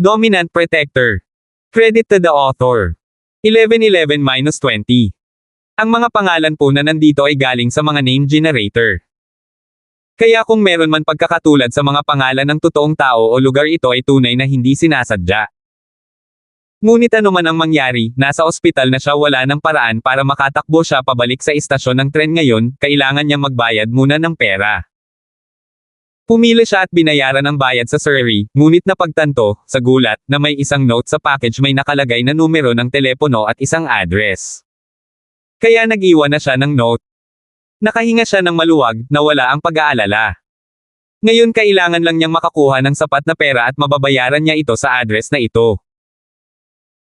Dominant Protector. Credit to the author. 1111-20. Ang mga pangalan po na nandito ay galing sa mga name generator. Kaya kung meron man pagkakatulad sa mga pangalan ng totoong tao o lugar, ito ay tunay na hindi sinasadya. Ngunit ano man ang mangyari, nasa ospital na siya, wala ng paraan para makatakbo siya pabalik sa istasyon ng tren ngayon, kailangan niya magbayad muna ng pera. Pumili siya at binayaran ang bayad sa surgery, ngunit napagtanto, sa gulat, na may isang note sa package, may nakalagay na numero ng telepono at isang address. Kaya nag-iwan na siya ng note. Nakahinga siya ng maluwag, na wala ang pag-aalala. Ngayon kailangan lang niyang makakuha ng sapat na pera at mababayaran niya ito sa address na ito.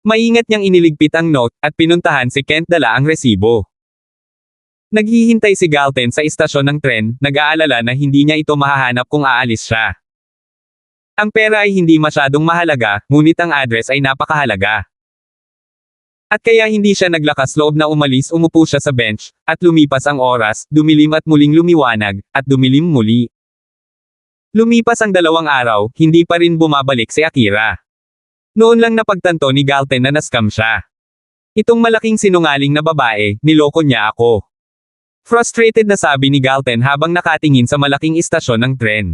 Maingat niyang iniligpit ang note, at pinuntahan si Kent dala ang resibo. Naghihintay si Galton sa istasyon ng tren, nag-aalala na hindi niya ito mahahanap kung aalis siya. Ang pera ay hindi masyadong mahalaga, ngunit ang address ay napakahalaga. At kaya hindi siya naglakas loob na umalis, umupo siya sa bench, at lumipas ang oras, dumilim at muling lumiwanag, at dumilim muli. Lumipas ang 2 araw, hindi pa rin bumabalik si Akira. Noon lang napagtanto ni Galton na na-scam siya. Itong malaking sinungaling na babae, niloko niya ako. Frustrated na sabi ni Galton habang nakatingin sa malaking istasyon ng tren.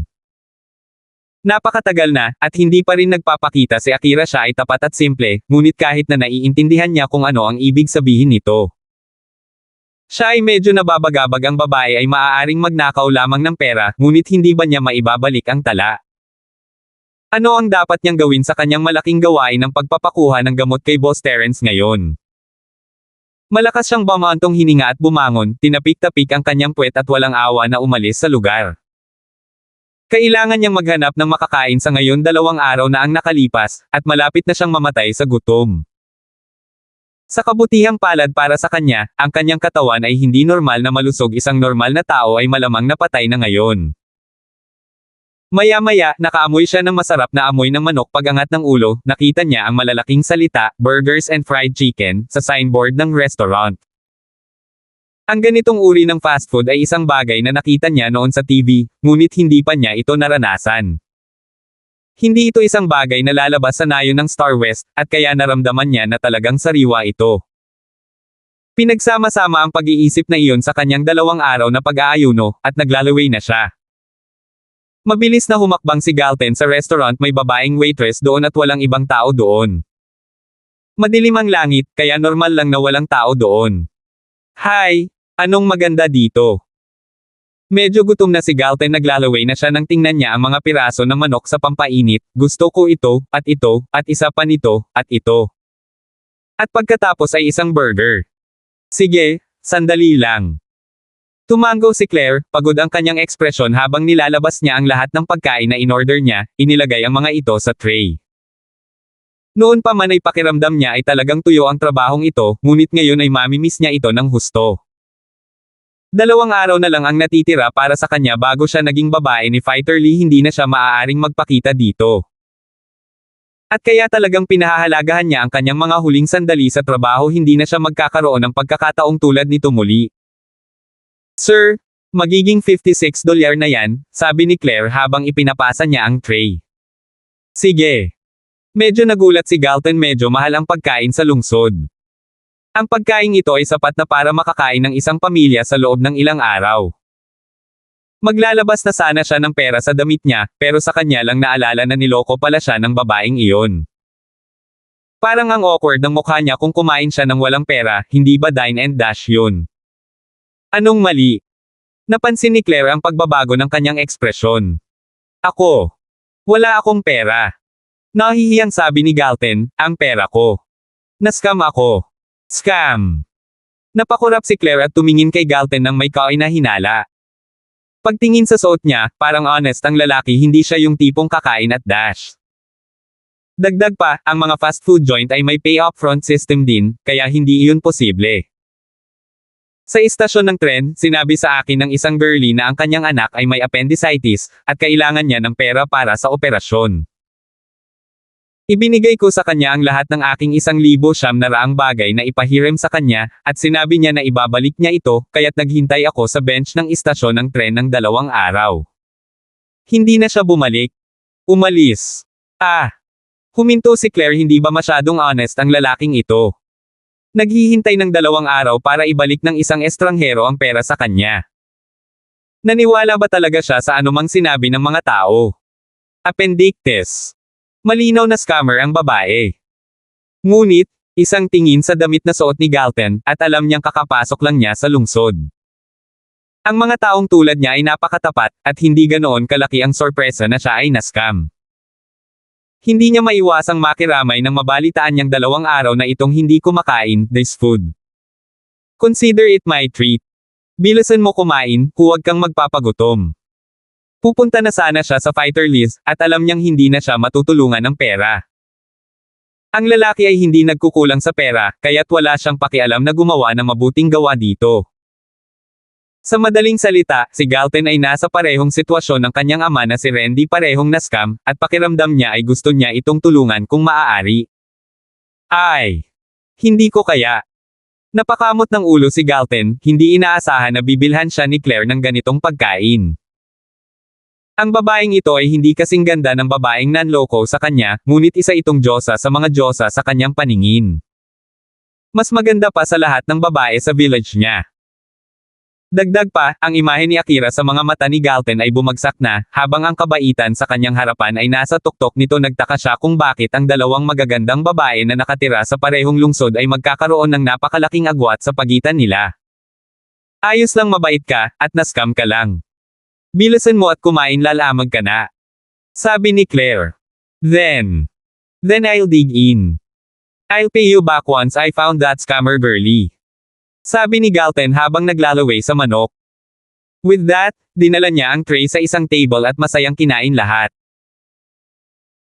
Napakatagal na, at hindi pa rin nagpapakita si Akira. Siya ay tapat at simple, ngunit kahit na naiintindihan niya kung ano ang ibig sabihin nito. Siya ay medyo nababagabag. Ang babae ay maaaring magnakaw lamang ng pera, ngunit hindi ba niya maibabalik ang tala? Ano ang dapat niyang gawin sa kanyang malaking gawain ng pagpapakuha ng gamot kay Boss Terence ngayon? Malakas siyang bumantong hininga at bumangon, tinapik-tapik ang kanyang puwet at walang awa na umalis sa lugar. Kailangan niyang maghanap ng makakain sa ngayon. 2 araw na ang nakalipas, at malapit na siyang mamatay sa gutom. Sa kabutihang palad para sa kanya, ang kanyang katawan ay hindi normal na malusog. Isang normal na tao ay malamang napatay na ngayon. Maya-maya, nakaamoy siya ng masarap na amoy ng manok. Pagangat ng ulo, nakita niya ang malalaking salita, "Burgers and Fried Chicken," sa signboard ng restaurant. Ang ganitong uri ng fast food ay isang bagay na nakita niya noon sa TV, ngunit hindi pa niya ito naranasan. Hindi ito isang bagay na lalabas sa nayon ng Star West, at kaya naramdaman niya na talagang sariwa ito. Pinagsama-sama ang pag-iisip na iyon sa kanyang 2 araw na pag-aayuno, at naglalaway na siya. Mabilis na humakbang si Galton sa restaurant. May babaeng waitress doon at walang ibang tao doon. Madilim ang langit, kaya normal lang na walang tao doon. "Hi! Anong maganda dito?" Medyo gutom na si Galton. Naglalaway na siya nang tingnan niya ang mga piraso ng manok sa pampainit. "Gusto ko ito, at ito, at isa pa nito, at ito. At pagkatapos ay isang burger." "Sige, sandali lang." Tumango si Claire, pagod ang kanyang ekspresyon habang nilalabas niya ang lahat ng pagkain na inorder niya, inilagay ang mga ito sa tray. Noon pa man ay pakiramdam niya ay talagang tuyo ang trabahong ito, ngunit ngayon ay mamimiss niya ito ng husto. 2 araw na lang ang natitira para sa kanya bago siya naging babae ni Fighter Lee. Hindi na siya maaaring magpakita dito. At kaya talagang pinahahalagahan niya ang kanyang mga huling sandali sa trabaho. Hindi na siya magkakaroon ng pagkakataong tulad nito muli. "Sir, magiging $56 na yan," sabi ni Claire habang ipinapasa niya ang tray. "Sige." Medyo nagulat si Galton. Medyo mahal ang pagkain sa lungsod. Ang pagkain ito ay sapat na para makakain ng isang pamilya sa loob ng ilang araw. Maglalabas na sana siya ng pera sa damit niya, pero sa kanya lang naalala na niloko pala siya ng babaeng iyon. Parang ang awkward ng mukha niya kung kumain siya ng walang pera. Hindi ba dine and dash yun? Anong mali? Napansin ni Claire ang pagbabago ng kanyang ekspresyon. "Ako. Wala akong pera." Nahihiyang sabi ni Galton, "Ang pera ko. Na-scam ako." "Scam." Napakurap si Claire at tumingin kay Galton ng may kainahinala. Pagtingin sa suot niya, parang honest ang lalaki. Hindi siya yung tipong kakain at dash. Dagdag pa, ang mga fast food joint ay may pay upfront system din, kaya hindi iyon posible. Sa istasyon ng tren, sinabi sa akin ng isang girlie na ang kanyang anak ay may appendicitis, at kailangan niya ng pera para sa operasyon. Ibinigay ko sa kanya ang lahat ng aking 1,900 bagay na ipahiram sa kanya, at sinabi niya na ibabalik niya ito, kaya't naghintay ako sa bench ng istasyon ng tren ng 2 araw. Hindi na siya bumalik. Umalis. Huminto si Claire, hindi ba masyadong honest ang lalaking ito? Naghihintay ng 2 araw para ibalik ng isang estranghero ang pera sa kanya. Naniwala ba talaga siya sa anumang sinabi ng mga tao? Appendictis. Malinaw na scammer ang babae. Ngunit, isang tingin sa damit na suot ni Galton, at alam niyang kakapasok lang niya sa lungsod. Ang mga taong tulad niya ay napakatapat, at hindi ganoon kalaki ang sorpresa na siya ay na-scam. Hindi niya maiwasang makiramay nang mabalitaan niyang 2 araw na itong hindi kumakain, this food. Consider it my treat. Bilisan mo kumain, huwag kang magpapagutom. Pupunta na sana siya sa fighter list, at alam niyang hindi na siya matutulungan ng pera. Ang lalaki ay hindi nagkukulang sa pera, kaya't wala siyang pakialam na gumawa ng mabuting gawa dito. Sa madaling salita, si Galton ay nasa parehong sitwasyon ng kanyang ama na si Randy, parehong na-scam, at pakiramdam niya ay gusto niya itong tulungan kung maaari. Ay! Hindi ko kaya. Napakamot ng ulo si Galton, hindi inaasahan na bibilhan siya ni Claire ng ganitong pagkain. Ang babaeng ito ay hindi kasing ganda ng babaeng nanloko sa kanya, ngunit isa itong diyosa sa mga diyosa sa kanyang paningin. Mas maganda pa sa lahat ng babae sa village niya. Dagdag pa, ang imahe ni Akira sa mga mata ni Galton ay bumagsak na, habang ang kabaitan sa kanyang harapan ay nasa tuktok nito. Nagtaka siya kung bakit ang 2 magagandang babae na nakatira sa parehong lungsod ay magkakaroon ng napakalaking agwat sa pagitan nila. Ayos lang, mabait ka, at na-scam ka lang. Bilisan mo at kumain, lalamag ka na. Sabi ni Claire. Then I'll dig in. I'll pay you back once I found that scammer girlie. Sabi ni Galton habang naglalaway sa manok. With that, dinala niya ang tray sa isang table at masayang kinain lahat.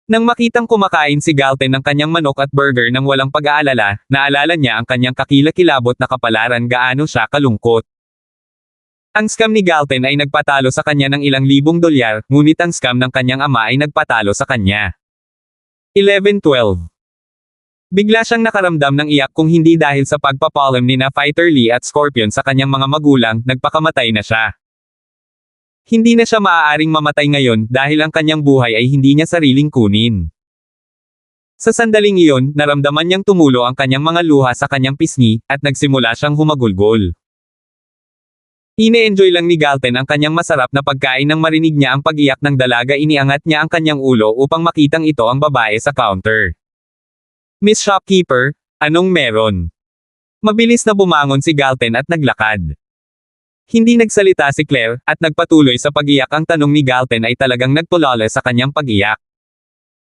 Nang makitang kumakain si Galton ng kanyang manok at burger nang walang pag-aalala, naalala niya ang kanyang kakilakilabot na kapalaran, gaano siya kalungkot. Ang scam ni Galton ay nagpatalo sa kanya ng ilang libong dolyar, ngunit ang scam ng kanyang ama ay nagpatalo sa kanya. 11-12. Bigla siyang nakaramdam ng iyak, kung hindi dahil sa pagpapaalam ni na Fighter Lee at Scorpion sa kanyang mga magulang, nagpakamatay na siya. Hindi na siya maaaring mamatay ngayon dahil ang kanyang buhay ay hindi niya sariling kunin. Sa sandaling iyon, naramdaman niyang tumulo ang kanyang mga luha sa kanyang pisngi, at nagsimula siyang humagulgol. Ine-enjoy lang ni Galton ang kanyang masarap na pagkain nang marinig niya ang pag-iyak ng dalaga. Iniangat niya ang kanyang ulo upang makitang ito ang babae sa counter. Miss Shopkeeper, anong meron? Mabilis na bumangon si Galton at naglakad. Hindi nagsalita si Claire, at nagpatuloy sa pag-iyak. Ang tanong ni Galton ay talagang nagpulala sa kanyang pag-iyak.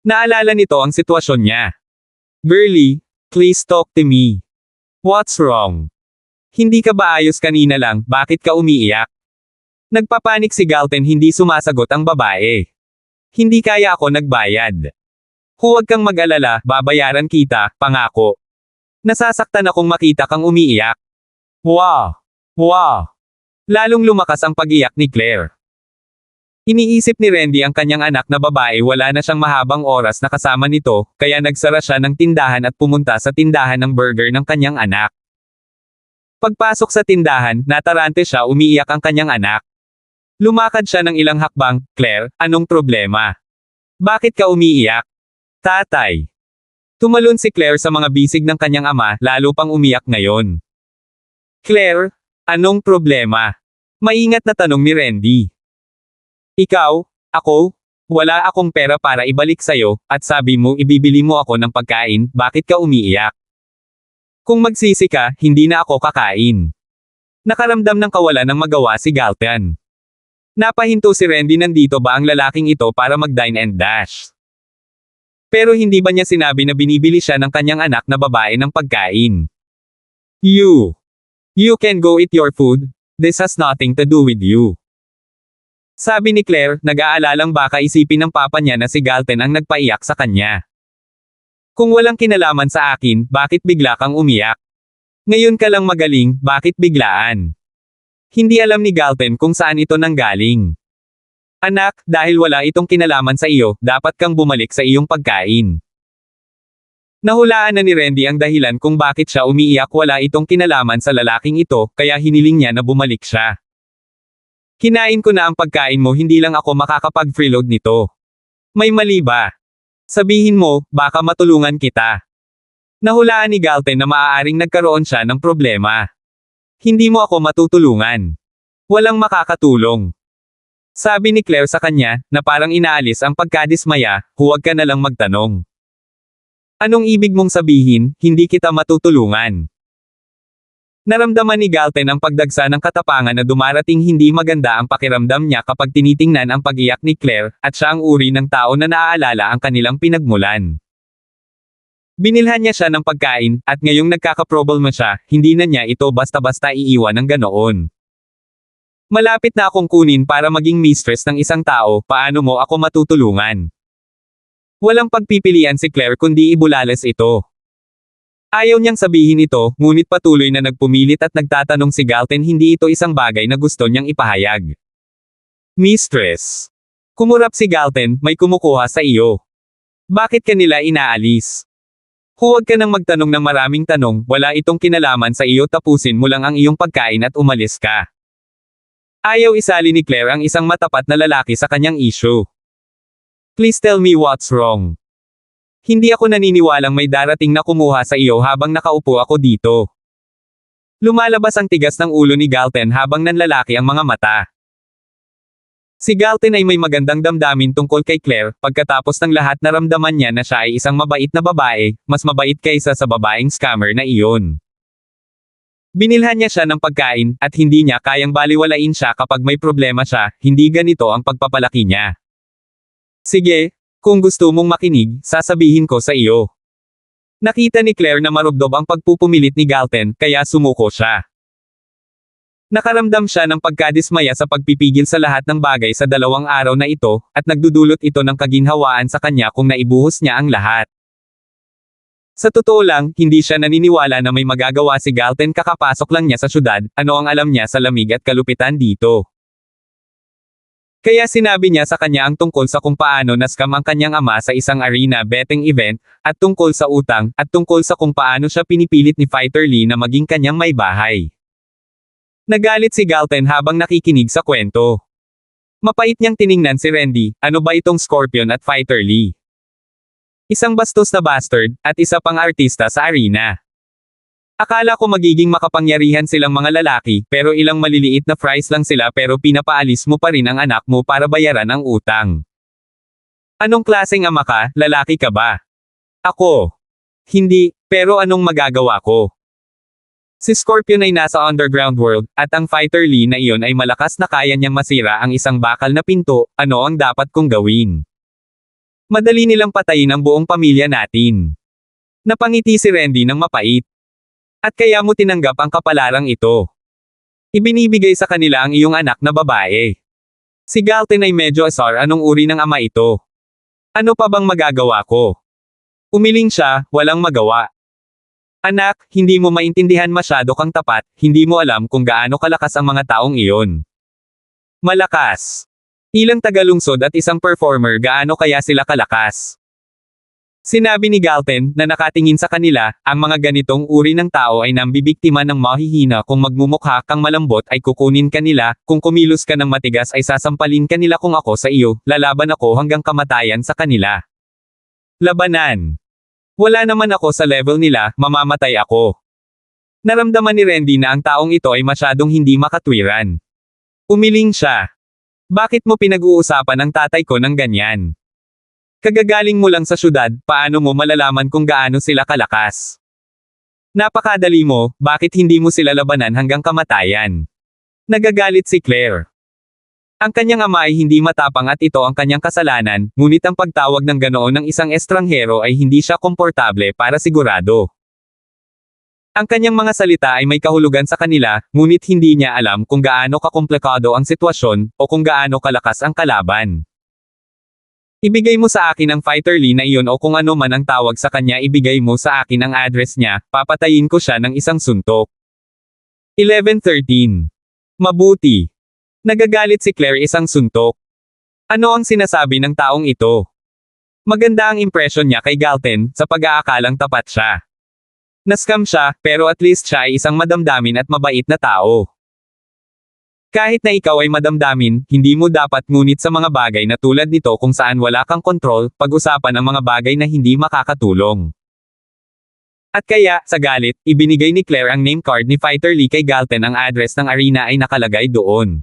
Naalala nito ang sitwasyon niya. Girlie, please talk to me. What's wrong? Hindi ka ba ayos kanina lang, bakit ka umiiyak? Nagpapanik si Galton, hindi sumasagot ang babae. Hindi kaya ako nagbayad. Huwag kang mag-alala, babayaran kita, pangako. Nasasaktan akong makita kang umiiyak. Wow! Wow! Lalong lumakas ang pag-iyak ni Claire. Iniisip ni Randy ang kanyang anak na babae. Wala na siyang mahabang oras na kasama nito, kaya nagsara siya ng tindahan at pumunta sa tindahan ng burger ng kanyang anak. Pagpasok sa tindahan, natarante siya, umiiyak ang kanyang anak. Lumakad siya ng ilang hakbang. Claire, anong problema? Bakit ka umiiyak? Tatay. Tumalon si Claire sa mga bisig ng kanyang ama, lalo pang umiyak ngayon. Claire, anong problema? Maingat na tanong ni Randy. Ikaw, ako, wala akong pera para ibalik sayo, at sabi mo ibibili mo ako ng pagkain, bakit ka umiiyak? Kung magsisi ka, hindi na ako kakain. Nakaramdam ng kawalan ng magawa si Galton. Napahinto si Randy, nandito ba ang lalaking ito para mag-dine and dash? Pero hindi ba niya sinabi na binibili siya ng kanyang anak na babae ng pagkain? You can go eat your food, this has nothing to do with you. Sabi ni Claire, nag-aalalang baka isipin ng papa niya na si Galton ang nagpaiyak sa kanya. Kung walang kinalaman sa akin, bakit bigla kang umiyak? Ngayon ka lang magaling, bakit biglaan? Hindi alam ni Galton kung saan ito nanggaling. Anak, dahil wala itong kinalaman sa iyo, dapat kang bumalik sa iyong pagkain. Nahulaan na ni Randy ang dahilan kung bakit siya umiiyak. Wala itong kinalaman sa lalaking ito, kaya hiniling niya na bumalik siya. Kinain ko na ang pagkain mo, hindi lang ako makakapag-freeload nito. May mali ba? Sabihin mo, baka matulungan kita. Nahulaan ni Galten na maaaring nagkaroon siya ng problema. Hindi mo ako matutulungan. Walang makakatulong. Sabi ni Claire sa kanya, na parang inaalis ang pagkadismaya, huwag ka na lang magtanong. Anong ibig mong sabihin, hindi kita matutulungan? Naramdaman ni Galten ang pagdagsa ng katapangan na dumarating hindi maganda ang pakiramdam niya kapag tinitingnan ang pag-iyak ni Claire, at siya ang uri ng tao na naaalala ang kanilang pinagmulan. Binilhan niya siya ng pagkain, at ngayong nagkakaproblema siya, hindi na niya ito basta-basta iiwan ng ganoon. Malapit na akong kunin para maging mistress ng isang tao, paano mo ako matutulungan? Walang pagpipilian si Claire kundi ibulalas ito. Ayaw niyang sabihin ito, ngunit patuloy na nagpumilit at nagtatanong si Galten hindi ito isang bagay na gusto niyang ipahayag. Mistress. Kumurap si Galten, may kumukuha sa iyo. Bakit ka nila inaalis? Huwag ka nang magtanong ng maraming tanong, wala itong kinalaman sa iyo, tapusin mo lang ang iyong pagkain at umalis ka. Ayaw isali ni Claire ang isang matapat na lalaki sa kanyang issue. Please tell me what's wrong. Hindi ako naniniwalang may darating na kumuha sa iyo habang nakaupo ako dito. Lumalabas ang tigas ng ulo ni Galten habang nanlalaki ang mga mata. Si Galten ay may magandang damdamin tungkol kay Claire, pagkatapos ng lahat naramdaman niya na siya ay isang mabait na babae, mas mabait kaysa sa babaeng scammer na iyon. Binilhan niya siya ng pagkain, at hindi niya kayang baliwalain siya kapag may problema siya, hindi ganito ang pagpapalaki niya. Sige, kung gusto mong makinig, sasabihin ko sa iyo. Nakita ni Claire na marubdob ang pagpupumilit ni Galten, kaya sumuko siya. Nakaramdam siya ng pagkadismaya sa pagpipigil sa lahat ng bagay sa 2 araw na ito, at nagdudulot ito ng kaginhawaan sa kanya kung naibuhos niya ang lahat. Sa totoo lang, hindi siya naniniwala na may magagawa si Galten kakapasok lang niya sa syudad, ano ang alam niya sa lamig at kalupitan dito. Kaya sinabi niya sa kanya ang tungkol sa kung paano na-scam ang kanyang ama sa isang arena betting event, at tungkol sa utang, at tungkol sa kung paano siya pinipilit ni Fighter Lee na maging kanyang may bahay. Nagalit si Galten habang nakikinig sa kwento. Mapait niyang tiningnan si Randy, ano ba itong Scorpion at Fighter Lee? Isang bastos na bastard, at isa pang artista sa arena. Akala ko magiging makapangyarihan silang mga lalaki, pero ilang maliliit na fries lang sila pero pinapaalis mo pa rin ang anak mo para bayaran ang utang. Anong klaseng ama ka, lalaki ka ba? Ako. Hindi, pero anong magagawa ko? Si Scorpion ay nasa underground world, at ang Fighter Lee na iyon ay malakas na kaya niyang masira ang isang bakal na pinto, ano ang dapat kong gawin? Madali nilang patayin ang buong pamilya natin. Napangiti si Randy ng mapait. At kaya mo tinanggap ang kapalarang ito. Ibinibigay sa kanila ang iyong anak na babae. Si Galten ay medyo asar, anong uri ng ama ito? Ano pa bang magagawa ko? Umiling siya, walang magawa. Anak, hindi mo maintindihan, masyado kang tapat, hindi mo alam kung gaano kalakas ang mga taong iyon. Malakas. Ilang tagalungsod at isang performer, gaano kaya sila kalakas? Sinabi ni Galten, na nakatingin sa kanila, ang mga ganitong uri ng tao ay nambibiktima ng mahihina, kung magmumukha kang malambot ay kukunin ka nila, kung kumilos ka ng matigas ay sasampalin ka nila, kung ako sa iyo, lalaban ako hanggang kamatayan sa kanila. Labanan. Wala naman ako sa level nila, mamamatay ako. Naramdaman ni Randy na ang taong ito ay masyadong hindi makatwiran. Umiling siya. Bakit mo pinag-uusapan ang tatay ko ng ganyan? Kagagaling mo lang sa syudad, paano mo malalaman kung gaano sila kalakas? Napakadali mo, bakit hindi mo sila labanan hanggang kamatayan? Nagagalit si Claire. Ang kanyang ama ay hindi matapang at ito ang kanyang kasalanan, ngunit ang pagtawag ng ganoon ng isang estranghero ay hindi siya komportable para sigurado. Ang kanyang mga salita ay may kahulugan sa kanila, ngunit hindi niya alam kung gaano kakomplikado ang sitwasyon, o kung gaano kalakas ang kalaban. Ibigay mo sa akin ang Fighter Lee na iyon, o kung ano man ang tawag sa kanya, ibigay mo sa akin ang address niya, papatayin ko siya ng isang suntok. 11:13. Mabuti. Nagagalit si Claire, isang suntok. Ano ang sinasabi ng taong ito? Maganda ang impresyon niya kay Galten, sa pag-aakalang tapat siya. Nascam siya, pero at least siya ay isang madamdamin at mabait na tao. Kahit na ikaw ay madamdamin, hindi mo dapat ngunit sa mga bagay na tulad nito kung saan wala kang kontrol, pag-usapan ang mga bagay na hindi makakatulong. At kaya, sa galit, ibinigay ni Claire ang name card ni Fighter Lee kay Galten, ang address ng arena ay nakalagay doon.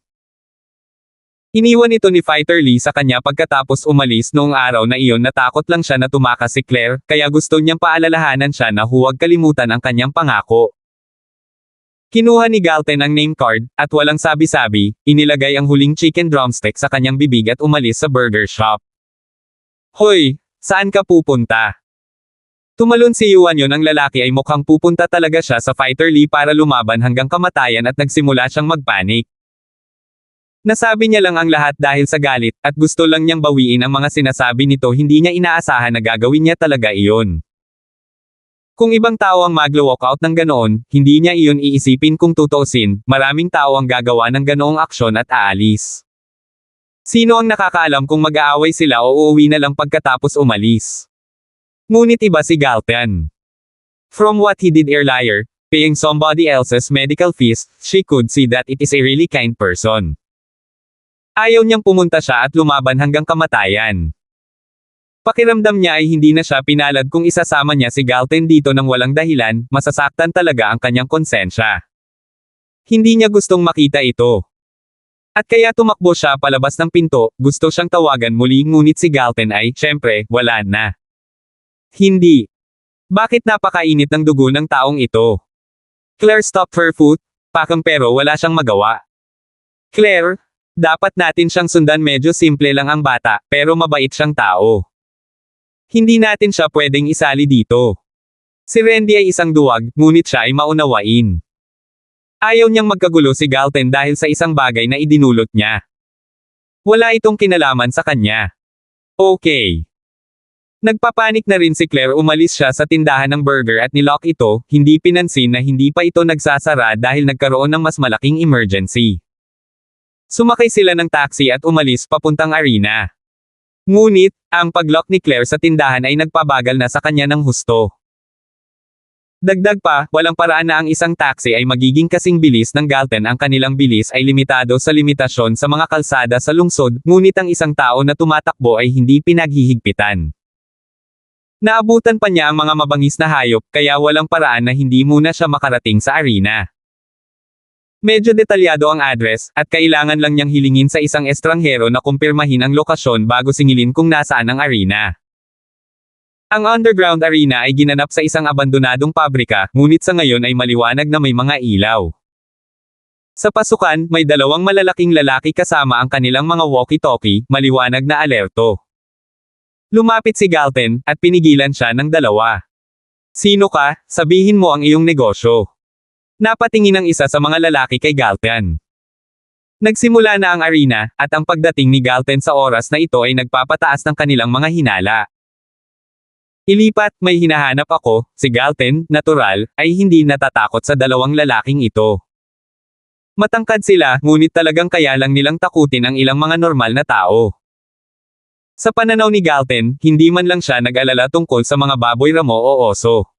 Iniwan ito ni Fighter Lee sa kanya pagkatapos umalis noong araw na iyon. Natakot lang siya na tumakas si Claire, kaya gusto niyang paalalahanan siya na huwag kalimutan ang kanyang pangako. Kinuha ni Galten ang name card, at walang sabi-sabi, inilagay ang huling chicken drumstick sa kanyang bibig at umalis sa burger shop. Hoy! Saan ka pupunta? Tumalon si Yuan. Yon ang lalaki ay mukhang pupunta talaga siya sa Fighter Lee para lumaban hanggang kamatayan at nagsimula siyang magpanik. Nasabi niya lang ang lahat dahil sa galit, at gusto lang niyang bawiin ang mga sinasabi nito. Hindi niya inaasahan na gagawin niya talaga iyon. Kung ibang tao ang mag-walkout ng ganoon, hindi niya iyon iisipin. Kung tutuusin, maraming tao ang gagawa ng ganoong aksyon at aalis. Sino ang nakakaalam kung mag-aaway sila o uuwi na lang pagkatapos umalis? Ngunit iba si Galten. From what he did earlier, paying somebody else's medical fees, she could see that it is a really kind person. Ayaw niyang pumunta siya at lumaban hanggang kamatayan. Pakiramdam niya ay hindi na siya pinalad kung isasama niya si Galten dito ng walang dahilan. Masasaktan talaga ang kanyang konsensya. Hindi niya gustong makita ito. At kaya tumakbo siya palabas ng pinto. Gusto siyang tawagan muli, ngunit si Galten ay, syempre, wala na. Hindi. Bakit napakainit ng dugo ng taong ito? Claire stopped her foot, pero wala siyang magawa. Claire, dapat natin siyang sundan. Medyo simple lang ang bata, pero mabait siyang tao. Hindi natin siya pwedeng isali dito. Si Randy ay isang duwag, ngunit siya ay maunawain. Ayaw niyang magkagulo si Galten dahil sa isang bagay na idinulot niya. Wala itong kinalaman sa kanya. Okay. Nagpapanik na rin si Claire. Umalis siya sa tindahan ng burger at nilock ito. Hindi pinansin na hindi pa ito nagsasara dahil nagkaroon ng mas malaking emergency. Sumakay sila ng taxi at umalis papuntang arena. Ngunit, ang paglock ni Claire sa tindahan ay nagpabagal na sa kanya ng husto. Dagdag pa, walang paraan na ang isang taxi ay magiging kasing bilis ng Galten. Ang kanilang bilis ay limitado sa limitasyon sa mga kalsada sa lungsod, ngunit ang isang tao na tumatakbo ay hindi pinaghihigpitan. Naabutan pa niya ang mga mabangis na hayop, kaya walang paraan na hindi muna siya makarating sa arena. Medyo detalyado ang address, at kailangan lang niyang hilingin sa isang estranghero na kumpirmahin ang lokasyon bago singilin kung nasaan ang arena. Ang underground arena ay ginanap sa isang abandonadong pabrika, ngunit sa ngayon ay maliwanag na may mga ilaw. Sa pasukan, may dalawang malalaking lalaki kasama ang kanilang mga walkie-talkie, maliwanag na alerto. Lumapit si Galten, at pinigilan siya ng dalawa. Sino ka? Sabihin mo ang iyong negosyo. Napatingin ang isa sa mga lalaki kay Galten. Nagsimula na ang arena, at ang pagdating ni Galten sa oras na ito ay nagpapataas ng kanilang mga hinala. Ilipat, may hinahanap ako. Si Galten, natural, ay hindi natatakot sa dalawang lalaking ito. Matangkad sila, ngunit talagang kaya lang nilang takutin ang ilang mga normal na tao. Sa pananaw ni Galten, hindi man lang siya nag-alala tungkol sa mga baboy ramo o oso.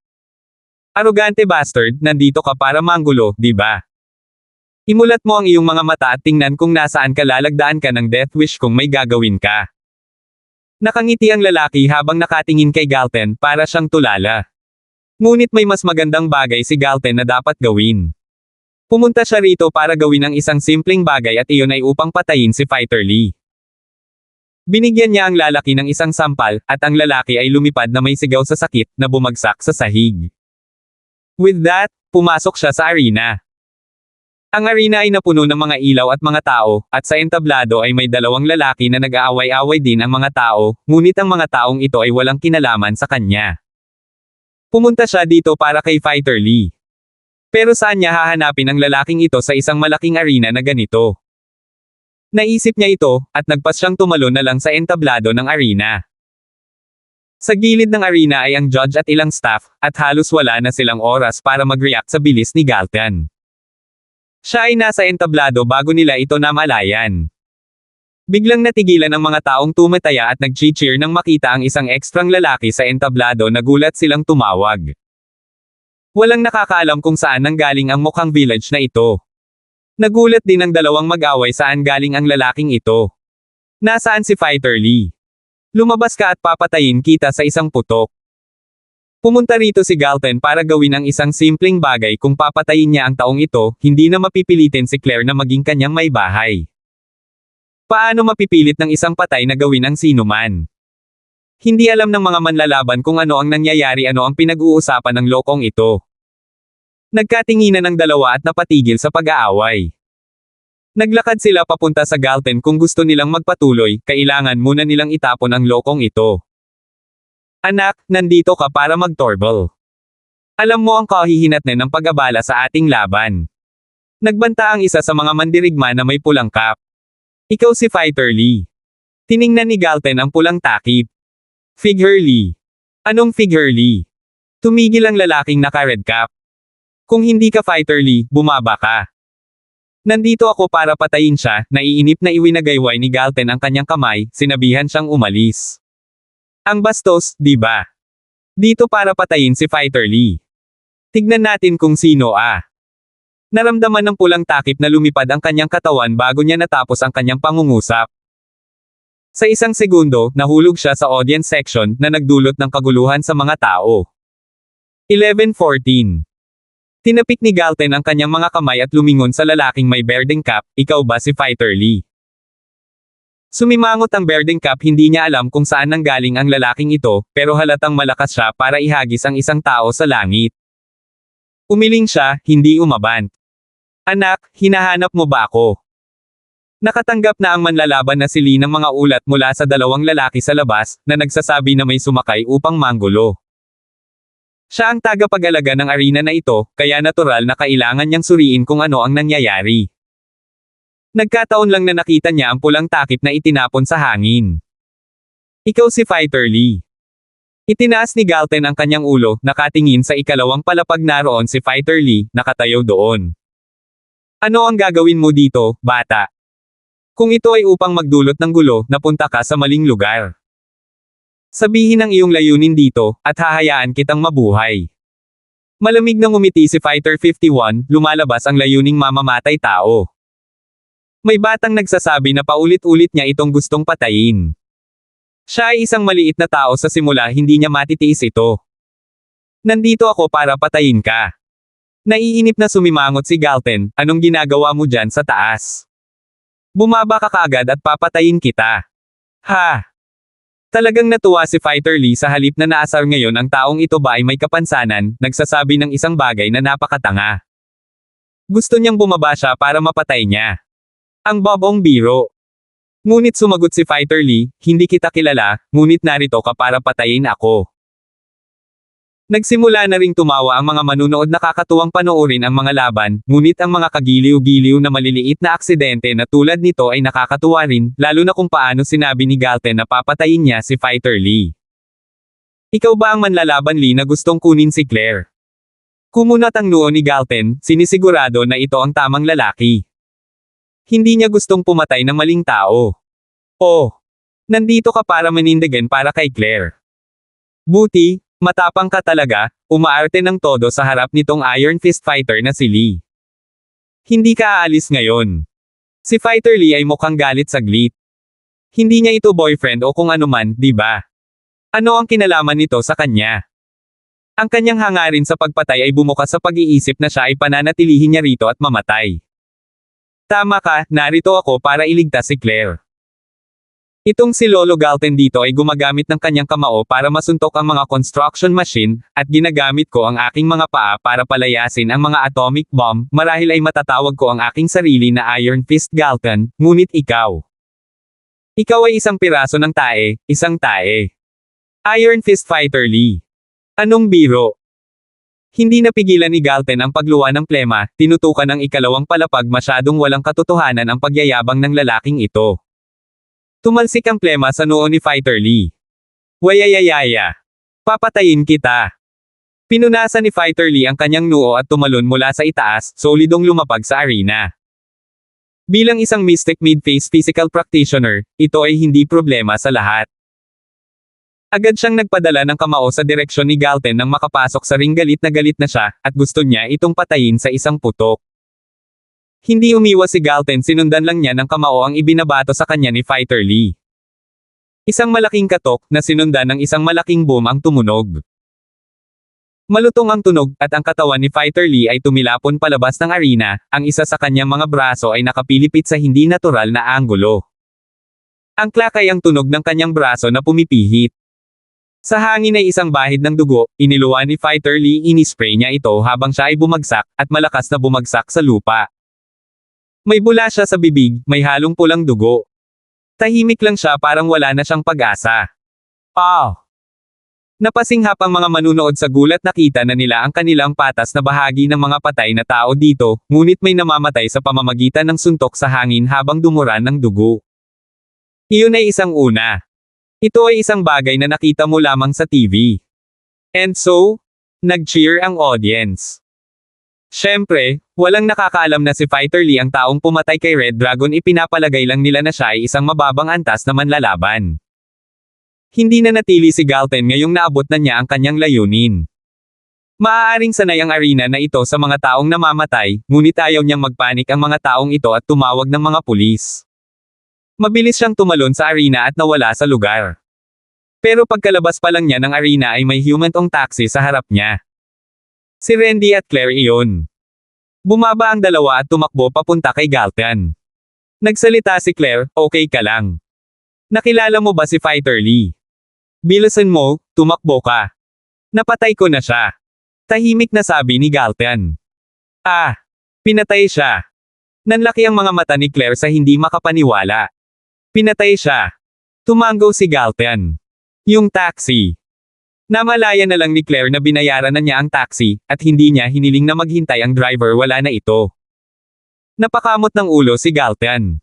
Arogante bastard, nandito ka para manggulo, di ba? Imulat mo ang iyong mga mata at tingnan kung nasaan ka. Lalagdaan ka ng death wish kung may gagawin ka. Nakangiti ang lalaki habang nakatingin kay Galten, para siyang tulala. Ngunit may mas magandang bagay si Galten na dapat gawin. Pumunta siya rito para gawin ang isang simpleng bagay, at iyon ay upang patayin si Fighter Lee. Binigyan niya ang lalaki ng isang sampal, at ang lalaki ay lumipad na may sigaw sa sakit, na bumagsak sa sahig. With that, pumasok siya sa arena. Ang arena ay napuno ng mga ilaw at mga tao, at sa entablado ay may dalawang lalaki na nag-aaway-away din ang mga tao, ngunit ang mga taong ito ay walang kinalaman sa kanya. Pumunta siya dito para kay Fighter Lee. Pero saan niya hahanapin ang lalaking ito sa isang malaking arena na ganito? Naisip niya ito, at nagpas siyang tumalon na lang sa entablado ng arena. Sa gilid ng arena ay ang judge at ilang staff, at halos wala na silang oras para mag-react sa bilis ni Galten. Siya ay nasa entablado bago nila ito namalayan. Biglang natigilan ang mga taong tumataya at nag-cheer nang makita ang isang ekstrang lalaki sa entablado. Nagulat silang tumawag. Walang nakakaalam kung saan nanggaling ang mukhang village na ito. Nagulat din ang dalawang mag-away saan galing ang lalaking ito. Nasaan si Fighter Lee? Lumabas ka at papatayin kita sa isang putok. Pumunta rito si Galton para gawin ang isang simpleng bagay kung papatayin niya ang taong ito, hindi na mapipilitin si Claire na maging kanyang may bahay. Paano mapipilit ng isang patay na gawin ang sinuman? Hindi alam ng mga manlalaban kung ano ang nangyayari, ano ang pinag-uusapan ng lokong ito. Nagkatinginan ng dalawa at napatigil sa pag-aaway. Naglakad sila papunta sa Galton. Kung gusto nilang magpatuloy, kailangan muna nilang itapon ang lokong ito. Anak, nandito ka para mag-torbal. Alam mo ang kahihinatnan ng pag-abala sa ating laban. Nagbanta ang isa sa mga mandirigma na may pulang cap. Ikaw si Fighter Lee. Tiningnan ni Galton ang pulang takip. Figure Lee. Anong Figure Lee? Tumigil ang lalaking naka-red cap. Kung hindi ka Fighter Lee, bumaba ka. Nandito ako para patayin siya. Naiinip na iwinagayway ni Galton ang kanyang kamay, sinabihan siyang umalis. Ang bastos, di ba? Dito para patayin si Fighter Lee. Tignan natin kung sino Naramdaman ng pulang takip na lumipad ang kanyang katawan bago niya natapos ang kanyang pangungusap. Sa isang segundo, nahulog siya sa audience section na nagdulot ng kaguluhan sa mga tao. 11:14. Tinapik ni Galton ang kanyang mga kamay at lumingon sa lalaking may berdeng cap. Ikaw ba si Fighter Lee? Sumimangot ang berdeng cap. Hindi niya alam kung saan nanggaling ang lalaking ito, pero halatang malakas siya para ihagis ang isang tao sa langit. Umiling siya, hindi umabant. Anak, hinahanap mo ba ako? Nakatanggap na ang manlalaban na si Lee ng mga ulat mula sa dalawang lalaki sa labas, na nagsasabi na may sumakay upang manggulo. Siya ang tagapag-alaga ng arena na ito, kaya natural na kailangan niyang suriin kung ano ang nangyayari. Nagkataon lang na nakita niya ang pulang takip na itinapon sa hangin. Ikaw si Fighter Lee. Itinaas ni Galton ang kanyang ulo, nakatingin sa ikalawang palapag. Naroon si Fighter Lee, nakatayo doon. Ano ang gagawin mo dito, bata? Kung ito ay upang magdulot ng gulo, napunta ka sa maling lugar. Sabihin ang iyong layunin dito, at hahayaan kitang mabuhay. Malamig na ngumiti si Fighter 51, lumalabas ang layuning mamamatay tao. May batang nagsasabi na paulit-ulit niya itong gustong patayin. Siya ay isang maliit na tao sa simula, hindi niya matitiis ito. Nandito ako para patayin ka. Naiinip na sumimangot si Galton, anong ginagawa mo dyan sa taas? Bumaba ka kaagad at papatayin kita. Ha! Talagang natuwa si Fighter Lee sa halip na naasar ngayon ang taong ito ba ay may kapansanan, nagsasabi ng isang bagay na napakatanga. Gusto niyang bumaba siya para mapatay niya. Ang bobong biro. Ngunit sumagot si Fighter Lee, hindi kita kilala, ngunit narito ka para patayin ako. Nagsimula na ring tumawa ang mga manunood. Nakakatuwang panoorin ang mga laban, ngunit ang mga kagiliw-giliw na maliliit na aksidente na tulad nito ay nakakatuwa rin, lalo na kung paano sinabi ni Galton na papatayin niya si Fighter Lee. Ikaw ba ang manlalaban Lee na gustong kunin si Claire? Kumunat ang noo ni Galton, sinisigurado na ito ang tamang lalaki. Hindi niya gustong pumatay ng maling tao. Oh! Nandito ka para manindigan para kay Claire. Buti, matapang ka talaga, umaarte ng todo sa harap nitong Iron Fist fighter na si Lee. Hindi ka aalis ngayon. Si Fighter Lee ay mukhang galit saglit. Hindi niya ito boyfriend o kung anuman, di ba? Ano ang kinalaman nito sa kanya? Ang kanyang hangarin sa pagpatay ay bumukas sa pag-iisip na siya ay pananatilihin niya rito at mamatay. Tama ka, narito ako para iligtas si Claire. Itong si Lolo Galton dito ay gumagamit ng kanyang kamao para masuntok ang mga construction machine, at ginagamit ko ang aking mga paa para palayasin ang mga atomic bomb. Marahil ay matatawag ko ang aking sarili na Iron Fist Galton, ngunit ikaw. Ikaw ay isang piraso ng tae, isang tae. Iron Fist Fighter Lee. Anong biro? Hindi napigilan ni Galton ang pagluwa ng plema, tinutukan ng ikalawang palapag. Masyadong walang katotohanan ang pagyayabang ng lalaking ito. Tumalsik ang plema sa noo ni Fighter Lee. Wayayayaya. Papatayin kita. Pinunasan ni Fighter Lee ang kanyang noo at tumalon mula sa itaas, solidong lumapag sa arena. Bilang isang Mystic Mid-Phase Physical Practitioner, ito ay hindi problema sa lahat. Agad siyang nagpadala ng kamao sa direksyon ni Galton nang makapasok sa ring. Galit na siya, at gusto niya itong patayin sa isang putok. Hindi umiwas si Galten, sinundan lang niya ng kamao ang ibinabato sa kanya ni Fighter Lee. Isang malaking katok na sinundan ng isang malaking boom ang tumunog. Malutong ang tunog, at ang katawan ni Fighter Lee ay tumilapon palabas ng arena, ang isa sa kanyang mga braso ay nakapilipit sa hindi natural na anggulo. Ang klak ay ang tunog ng kanyang braso na pumipihit. Sa hangin ay isang bahid ng dugo, iniluwa ni Fighter Lee, inispray niya ito habang siya ay bumagsak, at malakas na bumagsak sa lupa. May bula siya sa bibig, may halong pulang dugo. Tahimik lang siya, parang wala na siyang pag-asa. Napasinghap ang mga manunood sa gulat, nakita na nila ang kanilang patas na bahagi ng mga patay na tao dito, ngunit may namamatay sa pamamagitan ng suntok sa hangin habang dumuran ng dugo. Iyon ay isang una. Ito ay isang bagay na nakita mo lamang sa TV. And so, nag-cheer ang audience. Siyempre, walang nakakaalam na si Fighter Lee ang taong pumatay kay Red Dragon, ipinapalagay lang nila na siya ay isang mababang antas na manlalaban. Hindi na natili si Galten ngayong naabot na niya ang kanyang layunin. Maaaring sanay ang arena na ito sa mga taong namamatay, ngunit ayaw niyang magpanik ang mga taong ito at tumawag ng mga pulis. Mabilis siyang tumalon sa arena at nawala sa lugar. Pero pagkalabas pa lang niya ng arena ay may human-ong taxi sa harap niya. Si Randy at Claire iyon. Bumaba ang dalawa at tumakbo papunta kay Galten. Nagsalita si Claire, "Okay ka lang? Nakilala mo ba si Fighter Lee? Bilisan mo, tumakbo ka. Napatay ko na siya." Tahimik na sabi ni Galten. Pinatay siya. Nanlaki ang mga mata ni Claire sa hindi makapaniwala. Pinatay siya. Tumango si Galten. Yung taxi. Namalaya na lang ni Claire na binayaran na niya ang taxi, at hindi niya hiniling na maghintay ang driver, wala na ito. Napakamot ng ulo si Galten.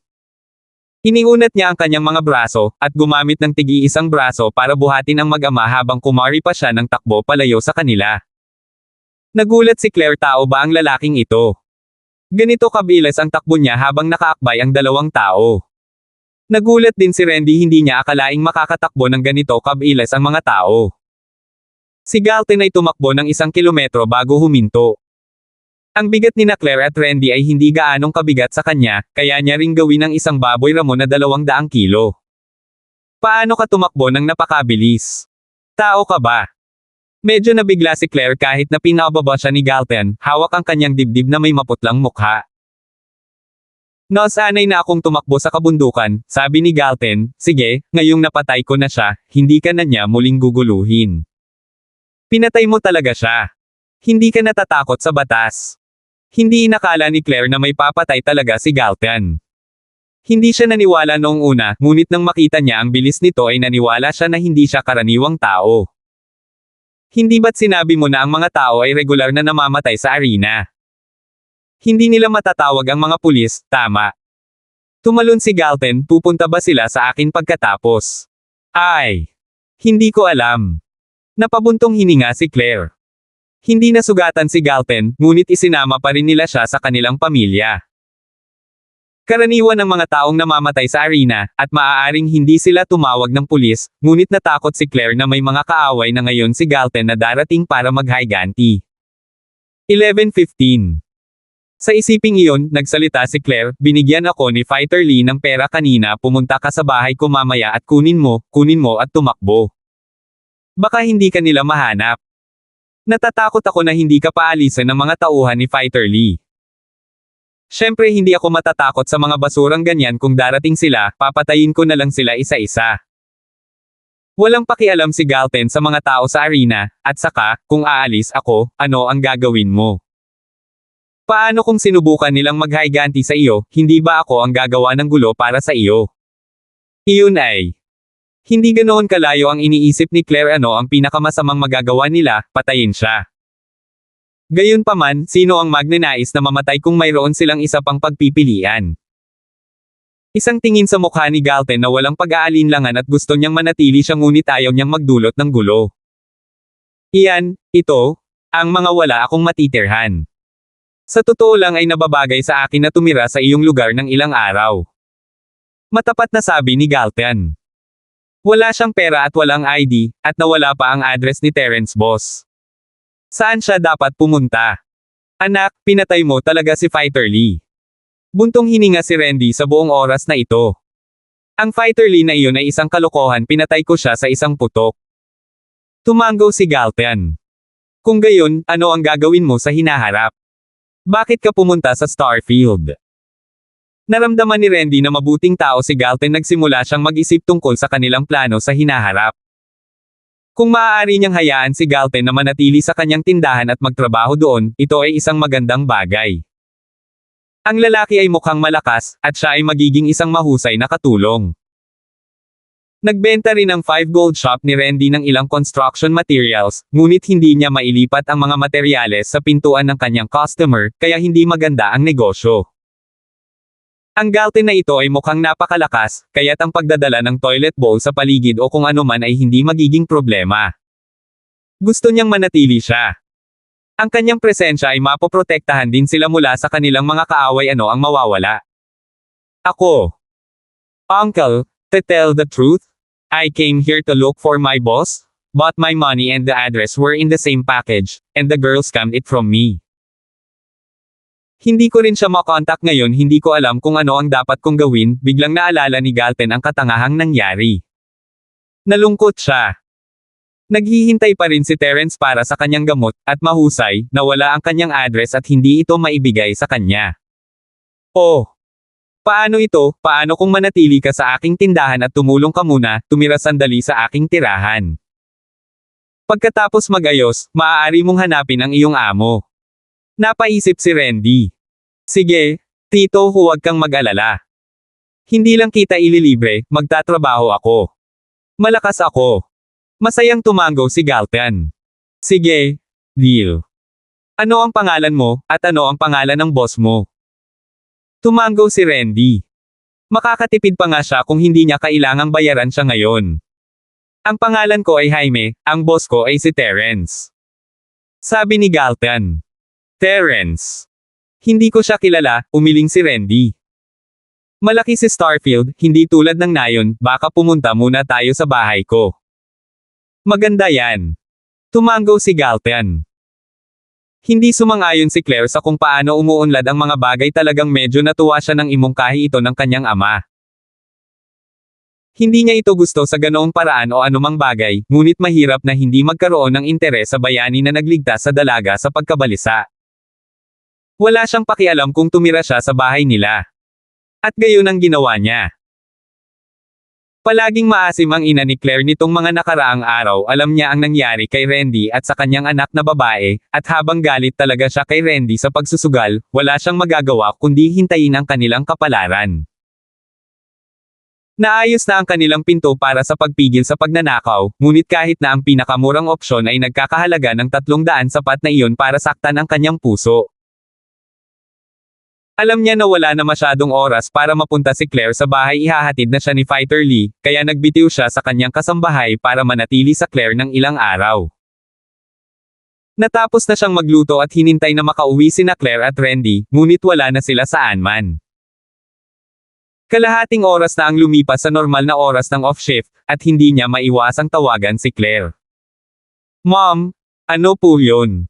Iniunat niya ang kanyang mga braso, at gumamit ng tigi-isang braso para buhatin ang mag-ama habang kumari pa siya ng takbo palayo sa kanila. Nagulat si Claire, tao ba ang lalaking ito? Ganito kabilis ang takbo niya habang nakaakbay ang dalawang tao. Nagulat din si Randy, hindi niya akalaing makakatakbo ng ganito kabilis ang mga tao. Si Galten ay tumakbo ng 1 kilometro bago huminto. Ang bigat ni Claire at Randy ay hindi gaanong kabigat sa kanya, kaya niya ring gawin ng isang baboy ramon na 200 kilo. Paano ka tumakbo ng napakabilis? Tao ka ba? Medyo nabigla si Claire kahit na pinababa siya ni Galten, hawak ang kanyang dibdib na may maputlang mukha. "Nasanay na akong tumakbo sa kabundukan," sabi ni Galten. "Sige, ngayong napatay ko na siya, hindi ka na niya muling guguluhin." Pinatay mo talaga siya. Hindi ka natatakot sa batas. Hindi inakala ni Claire na may papatay talaga si Galten. Hindi siya naniwala noong una, ngunit nang makita niya ang bilis nito ay naniwala siya na hindi siya karaniwang tao. "Hindi ba't sinabi mo na ang mga tao ay regular na namamatay sa arena? Hindi nila matatawag ang mga pulis, tama?" Tumalon si Galten, "Pupunta ba sila sa akin pagkatapos?" Hindi ko alam." Napabuntong hininga si Claire. Hindi nasugatan si Galten, ngunit isinama pa rin nila siya sa kanilang pamilya. Karaniwan ng mga taong namamatay sa arena, at maaaring hindi sila tumawag ng pulis, ngunit natakot si Claire na may mga kaaway na ngayon si Galten na darating para maghiganti. 11:15. Sa isiping iyon, nagsalita si Claire, "Binigyan ako ni Fighter Lee ng pera kanina, pumunta ka sa bahay ko mamaya at kunin mo at tumakbo. Baka hindi ka nila mahanap. Natatakot ako na hindi ka paalisan ng mga tauhan ni Fighter Lee. Siyempre hindi ako matatakot sa mga basurang ganyan, kung darating sila, papatayin ko na lang sila isa-isa." Walang pakialam si Galten sa mga tao sa arena, at saka, "Kung aalis ako, ano ang gagawin mo? Paano kung sinubukan nilang maghiganti sa iyo, hindi ba ako ang gagawa ng gulo para sa iyo?" Iyon ay hindi ganoon kalayo ang iniisip ni Claire. Ano ang pinakamasamang magagawa nila, patayin siya. Gayunpaman, sino ang magnanais na mamatay kung mayroon silang isa pang pagpipilian? Isang tingin sa mukha ni Galten na walang pag-aalinlangan at gusto niyang manatili siya, ngunit ayaw niyang magdulot ng gulo. Ito, ang mga wala akong matitirhan. Sa totoo lang ay nababagay sa akin na tumira sa iyong lugar ng ilang araw. Matapat na sabi ni Galten. Wala siyang pera at walang ID, at nawala pa ang address ni Terence Boss. Saan siya dapat pumunta? "Anak, pinatay mo talaga si Fighter Lee. Buntong hininga si Randy sa buong oras na ito. Ang fighter Lee na iyon ay isang kalokohan, pinatay ko siya sa isang putok. Tumango si Galten. Kung gayon, ano ang gagawin mo sa hinaharap? Bakit ka pumunta sa Starfield? Naramdaman ni Randy na mabuting tao si Galten, nagsimula siyang mag-isip tungkol sa kanilang plano sa hinaharap. Kung maaari niyang hayaan si Galten na manatili sa kanyang tindahan at magtrabaho doon, ito ay isang magandang bagay. Ang lalaki ay mukhang malakas, at siya ay magiging isang mahusay na katulong. Nagbenta rin ang 5 Gold Shop ni Randy ng ilang construction materials, ngunit hindi niya mailipat ang mga materyales sa pintuan ng kanyang customer, kaya hindi maganda ang negosyo. Ang Galten na ito ay mukhang napakalakas, kaya't ang pagdadala ng toilet bowl sa paligid o kung ano man ay hindi magiging problema. Gusto niyang manatili siya. Ang kanyang presensya ay mapoprotektahan din sila mula sa kanilang mga kaaway. Ano ang mawawala? Ako. Uncle, to tell the truth, I came here to look for my boss, but my money and the address were in the same package, and the girl scammed it from me. Hindi ko rin siya makontak ngayon, hindi ko alam kung ano ang dapat kong gawin, biglang naalala ni Galten ang katangahang nangyari. Nalungkot siya. Naghihintay pa rin si Terence para sa kanyang gamot, at mahusay, nawala ang kanyang address at hindi ito maibigay sa kanya. Oh! Paano ito? Paano kung manatili ka sa aking tindahan at tumulong ka muna, tumira sandali sa aking tirahan? Pagkatapos magayos, maaari mong hanapin ang iyong amo. Napaisip si Randy. Sige, Tito, huwag kang mag-alala. Hindi lang kita ililibre, magtatrabaho ako. Malakas ako. Masayang tumango si Galten. Sige, deal. Ano ang pangalan mo, at ano ang pangalan ng boss mo? Tumango si Randy. Makakatipid pa nga siya kung hindi niya kailangang bayaran siya ngayon. Ang pangalan ko ay Jaime, ang boss ko ay si Terence. Sabi ni Galten. Terence. Hindi ko siya kilala, umiling si Randy. Malaki si Starfield, hindi tulad ng nayon, baka pumunta muna tayo sa bahay ko. Maganda yan. Tumango si Galten. Hindi sumang-ayon si Claire sa kung paano umuunlad ang mga bagay, talagang medyo natuwa siya nang imungkahi ito ng kanyang ama. Hindi niya ito gusto sa ganoong paraan o anumang bagay, ngunit mahirap na hindi magkaroon ng interes sa bayani na nagligtas sa dalaga sa pagkabalisa. Wala siyang pakialam kung tumira siya sa bahay nila. At gayon ang ginawa niya. Palaging maasim ang ina ni Claire nitong mga nakaraang araw, alam niya ang nangyari kay Randy at sa kanyang anak na babae, at habang galit talaga siya kay Randy sa pagsusugal, wala siyang magagawa kundi hintayin ang kanilang kapalaran. Naayos na ang kanilang pinto para sa pagpigil sa pagnanakaw, ngunit kahit na ang pinakamurang opsyon ay nagkakahalaga ng 300, sapat na iyon para saktan ang kanyang puso. Alam niya na wala na masyadong oras para mapunta si Claire sa bahay, ihahatid na siya ni Fighter Lee, kaya nagbitiw siya sa kanyang kasambahay para manatili sa Claire ng ilang araw. Natapos na siyang magluto at hinintay na makauwi sina Claire at Randy, ngunit wala na sila saan man. Kalahating oras na ang lumipas sa normal na oras ng off-shift, at hindi niya maiwasang tawagan si Claire. Mom, ano po yun?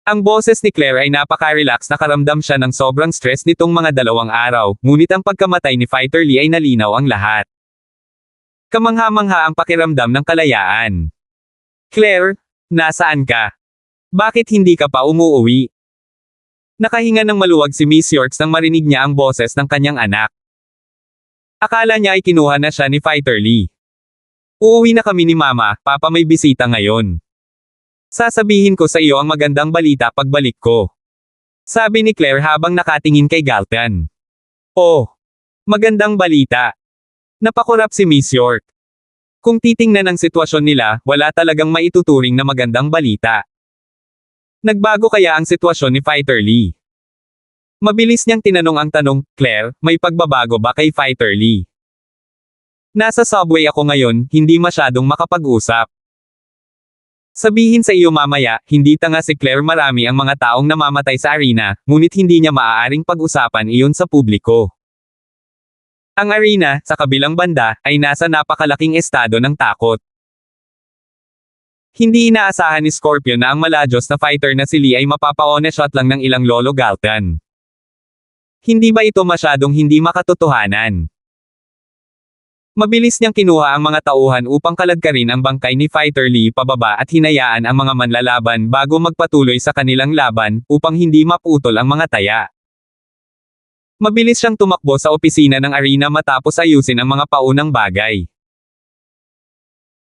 Ang boses ni Claire ay napaka-relax, nakaramdam siya ng sobrang stress nitong mga 2 araw, ngunit ang pagkamatay ni Fighter Lee ay nalinaw ang lahat. Kamangha-mangha ang pakiramdam ng kalayaan. Claire, nasaan ka? Bakit hindi ka pa umuuwi? Nakahinga ng maluwag si Miss Yorks nang marinig niya ang boses ng kanyang anak. Akala niya ay kinuha na siya ni Fighter Lee. Uuwi na kami ni Mama, Papa, may bisita ngayon. Sasabihin ko sa iyo ang magandang balita pagbalik ko. Sabi ni Claire habang nakatingin kay Galten. Oh, magandang balita. Napakurap si Miss York. Kung titingnan ang sitwasyon nila, wala talagang maituturing na magandang balita. Nagbago kaya ang sitwasyon ni Fighter Lee? Mabilis niyang tinanong ang tanong, Claire, may pagbabago ba kay Fighter Lee? Nasa subway ako ngayon, hindi masyadong makapag-usap. Sabihin sa iyo mamaya, hindi tanga si Claire, marami ang mga taong namamatay sa arena, ngunit hindi niya maaaring pag-usapan iyon sa publiko. Ang arena, sa kabilang banda, ay nasa napakalaking estado ng takot. Hindi inaasahan ni Scorpion na ang maladyos na fighter na si Lee ay mapapa-one shot lang ng ilang lolo Galten. Hindi ba ito masyadong hindi makatotohanan? Mabilis niyang kinuha ang mga tauhan upang kaladkarin ang bangkay ni Fighter Lee pababa at hinayaan ang mga manlalaban bago magpatuloy sa kanilang laban, upang hindi maputol ang mga taya. Mabilis siyang tumakbo sa opisina ng arena matapos ayusin ang mga paunang bagay.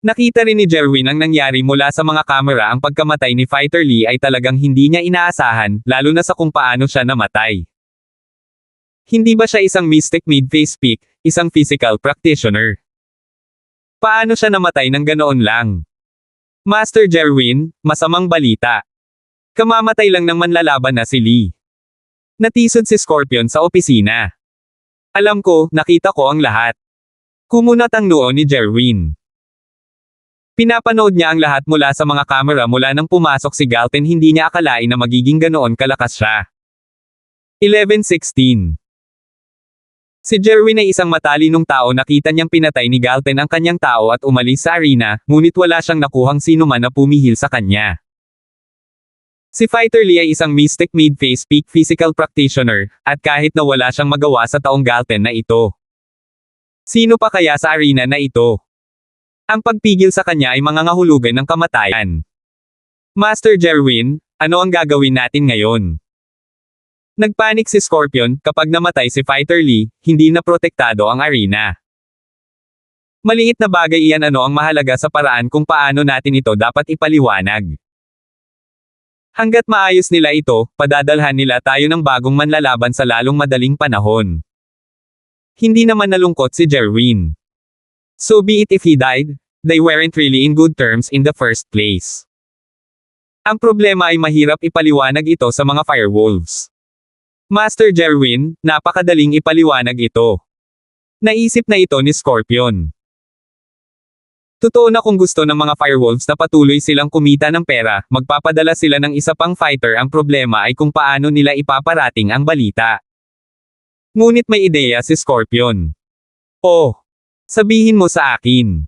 Nakita rin ni Jerwin ang nangyari mula sa mga kamera. Ang pagkamatay ni Fighter Lee ay talagang hindi niya inaasahan, lalo na sa kung paano siya namatay. Hindi ba siya isang mystic mid-face peak, isang physical practitioner? Paano siya namatay ng ganoon lang? Master Jerwin, masamang balita. Kamamatay lang ng manlalaban na si Lee. Natisod si Scorpion sa opisina. Alam ko, nakita ko ang lahat. Kumunat ang noo ni Jerwin. Pinapanood niya ang lahat mula sa mga kamera mula nang pumasok si Galten. Hindi niya akalain na magiging ganoon kalakas siya. 11:16. Si Jerwin ay isang matalinong tao. Nakita niyang pinatay ni Galten ang kanyang tao at umalis sa arena, ngunit wala siyang nakuhang sinuman na pumihil sa kanya. Si Fighter Lee ay isang mystic mid-face peak physical practitioner, at kahit na wala siyang magawa sa taong Galten na ito. Sino pa kaya sa arena na ito? Ang pagpigil sa kanya ay mangangahulugan ng kamatayan. Master Jerwin, ano ang gagawin natin ngayon? Nagpanik si Scorpion. Kapag namatay si Fighter Lee, hindi na protektado ang arena. Maliit na bagay iyan. Ano ang mahalaga sa paraan kung paano natin ito dapat ipaliwanag? Hanggat maayos nila ito, padadalhan nila tayo ng bagong manlalaban sa lalong madaling panahon. Hindi naman nalungkot si Jerwin. So be it if he died, they weren't really in good terms in the first place. Ang problema ay mahirap ipaliwanag ito sa mga Firewolves. Master Jerwin, napakadaling ipaliwanag ito. Naisip na ito ni Scorpion. Totoo na kung gusto ng mga Firewolves na patuloy silang kumita ng pera, magpapadala sila ng isa pang fighter. Ang problema ay kung paano nila ipaparating ang balita. Ngunit may ideya si Scorpion. Oh, sabihin mo sa akin.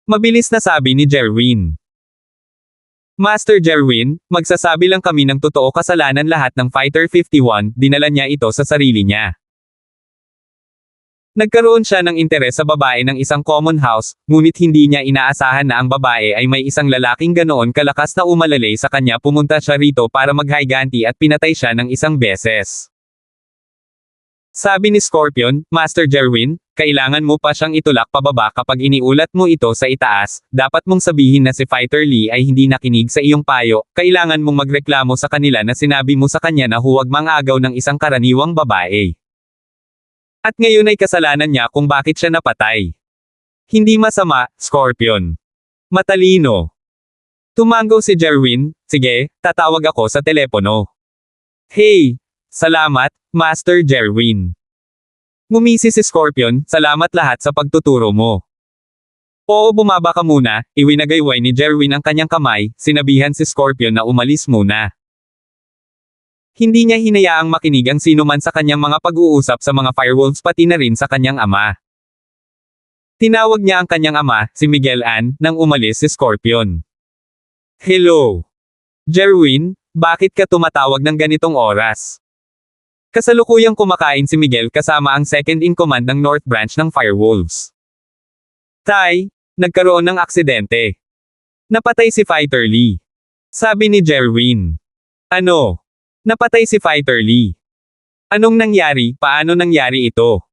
Mabilis na sabi ni Jerwin. Master Jerwin, magsasabi lang kami ng totoo. Kasalanan lahat ng Fighter 51, dinala niya ito sa sarili niya. Nagkaroon siya ng interes sa babae ng isang common house, ngunit hindi niya inaasahan na ang babae ay may isang lalaking ganoon kalakas na umalalay sa kanya. Pumunta siya rito para maghiganti at pinatay siya ng isang beses. Sabi ni Scorpion, Master Jerwin, kailangan mo pa siyang itulak pababa. Kapag iniulat mo ito sa itaas, dapat mong sabihin na si Fighter Lee ay hindi nakinig sa iyong payo. Kailangan mong magreklamo sa kanila na sinabi mo sa kanya na huwag mangagaw ng isang karaniwang babae. At ngayon ay kasalanan niya kung bakit siya napatay. Hindi masama, Scorpion. Matalino. Tumango si Jerwin. Sige, tatawag ako sa telepono. Hey! Salamat, Master Jerwin. Ngumisi si Scorpion. Salamat lahat sa pagtuturo mo. Oo, bumaba ka muna. Iwinagayway ni Jerwin ang kanyang kamay. Sinabihan si Scorpion na umalis muna. Hindi niya hinayaang makinig ang sinuman sa kanyang mga pag-uusap sa mga Firewolves, pati na rin sa kanyang ama. Tinawag niya ang kanyang ama, si Miguel Ann, nang umalis si Scorpion. Hello. Jerwin, bakit ka tumatawag ng ganitong oras? Kasalukuyang kumakain si Miguel kasama ang second in command ng North Branch ng Firewolves. Tay, nagkaroon ng aksidente. Napatay si Fighter Lee. Sabi ni Jerwin. Ano? Napatay si Fighter Lee. Anong nangyari? Paano nangyari ito?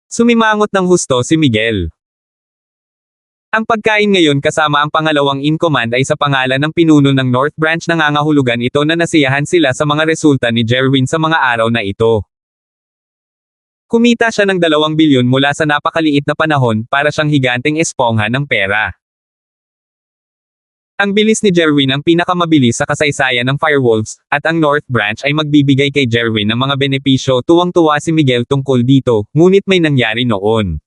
Sumimangot ng husto si Miguel. Ang pagkain ngayon kasama ang pangalawang in command ay sa pangalan ng pinuno ng North Branch. Nangangahulugan ito na nasiyahan sila sa mga resulta ni Jerwin sa mga araw na ito. Kumita siya ng 2 bilyon mula sa napakaliit na panahon. Para siyang higanteng espongha ng pera. Ang bilis ni Jerwin ang pinakamabilis sa kasaysayan ng Firewolves, at ang North Branch ay magbibigay kay Jerwin ng mga benepisyo. Tuwang-tuwa si Miguel tungkol dito, ngunit may nangyari noon.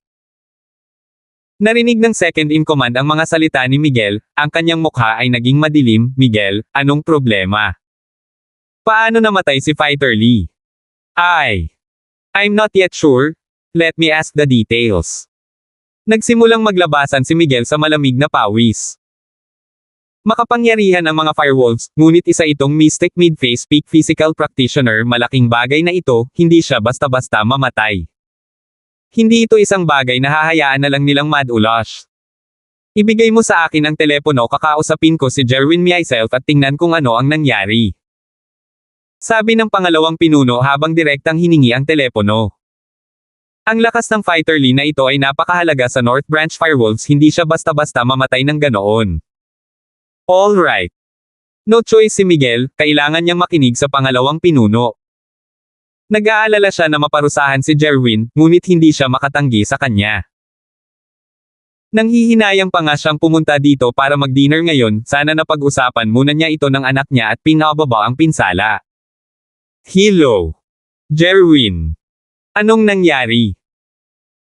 Narinig ng second in command ang mga salita ni Miguel. Ang kanyang mukha ay naging madilim. Miguel, anong problema? Paano namatay si Fighter Lee? I'm not yet sure. Let me ask the details. Nagsimulang maglabasan si Miguel sa malamig na pawis. Makapangyarihan ang mga firewolves, ngunit isa itong mystic mid-phase peak physical practitioner. Malaking bagay na ito, hindi siya basta-basta mamatay. Hindi ito isang bagay na hahayaan na lang nilang madulash. Ibigay mo sa akin ang telepono, kakausapin ko si Jerwin myself at tingnan kung ano ang nangyari. Sabi ng pangalawang pinuno habang direktang hiningi ang telepono. Ang lakas ng fighter Lee na ito ay napakahalaga sa North Branch Firewolves, hindi siya basta-basta mamatay ng ganoon. Alright. No choice si Miguel, kailangan niyang makinig sa pangalawang pinuno. Nag-aalala siya na maparusahan si Jerwin, ngunit hindi siya makatanggi sa kanya. Nanghihinayang pa nga siyang pumunta dito para mag-dinner ngayon, sana napag-usapan muna niya ito ng anak niya at pinababa ang pinsala. Hello, Jerwin. Anong nangyari?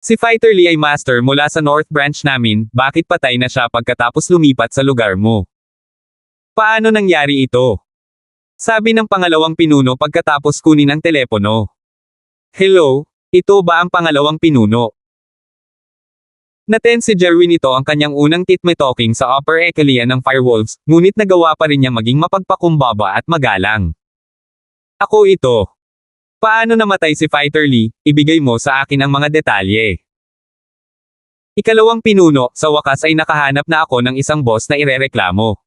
Si Fighter Lee ay master mula sa North Branch namin, bakit patay na siya pagkatapos lumipat sa lugar mo? Paano nangyari ito? Sabi ng pangalawang pinuno pagkatapos kunin ang telepono. Hello, ito ba ang pangalawang pinuno? Naten si Jerwin, ito ang kanyang unang titme talking sa upper echelon ng Firewolves, ngunit nagawa pa rin niya maging mapagpakumbaba at magalang. Ako ito. Paano namatay si Fighter Lee? Ibigay mo sa akin ang mga detalye. Ikalawang pinuno, sa wakas ay nakahanap na ako ng isang boss na irereklamo.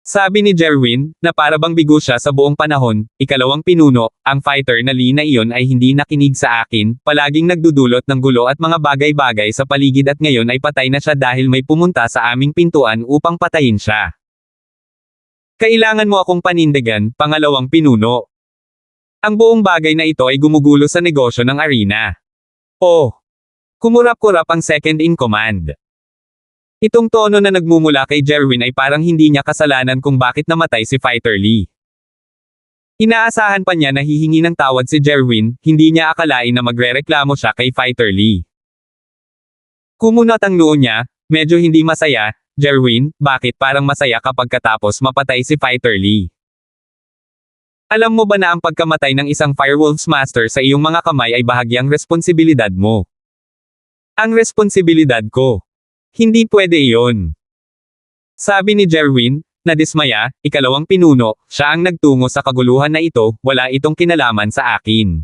Sabi ni Jerwin, na para bang bigo siya sa buong panahon. Ikalawang pinuno, ang fighter na Lee na iyon ay hindi nakinig sa akin, palaging nagdudulot ng gulo at mga bagay-bagay sa paligid at ngayon ay patay na siya dahil may pumunta sa aming pintuan upang patayin siya. Kailangan mo akong panindigan, pangalawang pinuno. Ang buong bagay na ito ay gumugulo sa negosyo ng arena. Oh! Kumurap-kurap ang second in command. Itong tono na nagmumula kay Jerwin ay parang hindi niya kasalanan kung bakit namatay si Fighter Lee. Inaasahan pa niya na hihingi ng tawad si Jerwin, hindi niya akalain na magrereklamo siya kay Fighter Lee. Kumunat ang noo niya, medyo hindi masaya. Jerwin, bakit parang masaya kapag katapos mapatay si Fighter Lee? Alam mo ba na ang pagkamatay ng isang Firewolves Master sa iyong mga kamay ay bahagyang responsibilidad mo? Ang responsibilidad ko. Hindi pwede iyon. Sabi ni Jerwin, nadismaya, ikalawang pinuno, siya ang nagtungo sa kaguluhan na ito, wala itong kinalaman sa akin.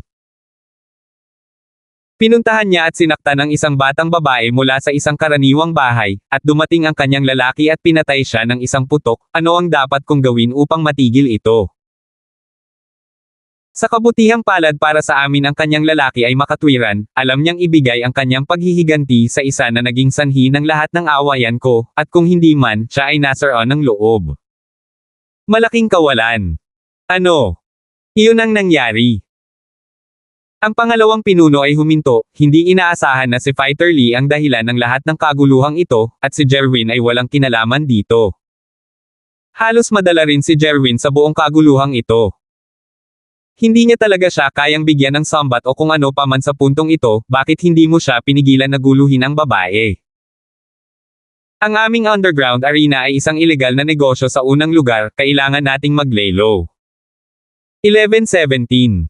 Pinuntahan niya at sinaktan ang isang batang babae mula sa isang karaniwang bahay, at dumating ang kanyang lalaki at pinatay siya ng isang putok. Ano ang dapat kong gawin upang matigil ito? Sa kabutihang palad para sa amin ang kanyang lalaki ay makatwiran, alam niyang ibigay ang kanyang paghihiganti sa isa na naging sanhi ng lahat ng awayan ko, at kung hindi man, siya ay nasaroon ng loob. Malaking kawalan. Ano? Iyon ang nangyari. Ang pangalawang pinuno ay huminto, hindi inaasahan na si Fighter Lee ang dahilan ng lahat ng kaguluhang ito, at si Jerwin ay walang kinalaman dito. Halos madala rin si Jerwin sa buong kaguluhang ito. Hindi niya talaga siya kayang bigyan ng sambat o kung ano pa man sa puntong ito, bakit hindi mo siya pinigilan na guluhin ang babae? Ang aming underground arena ay isang ilegal na negosyo sa unang lugar, kailangan nating mag-lay low. 11:17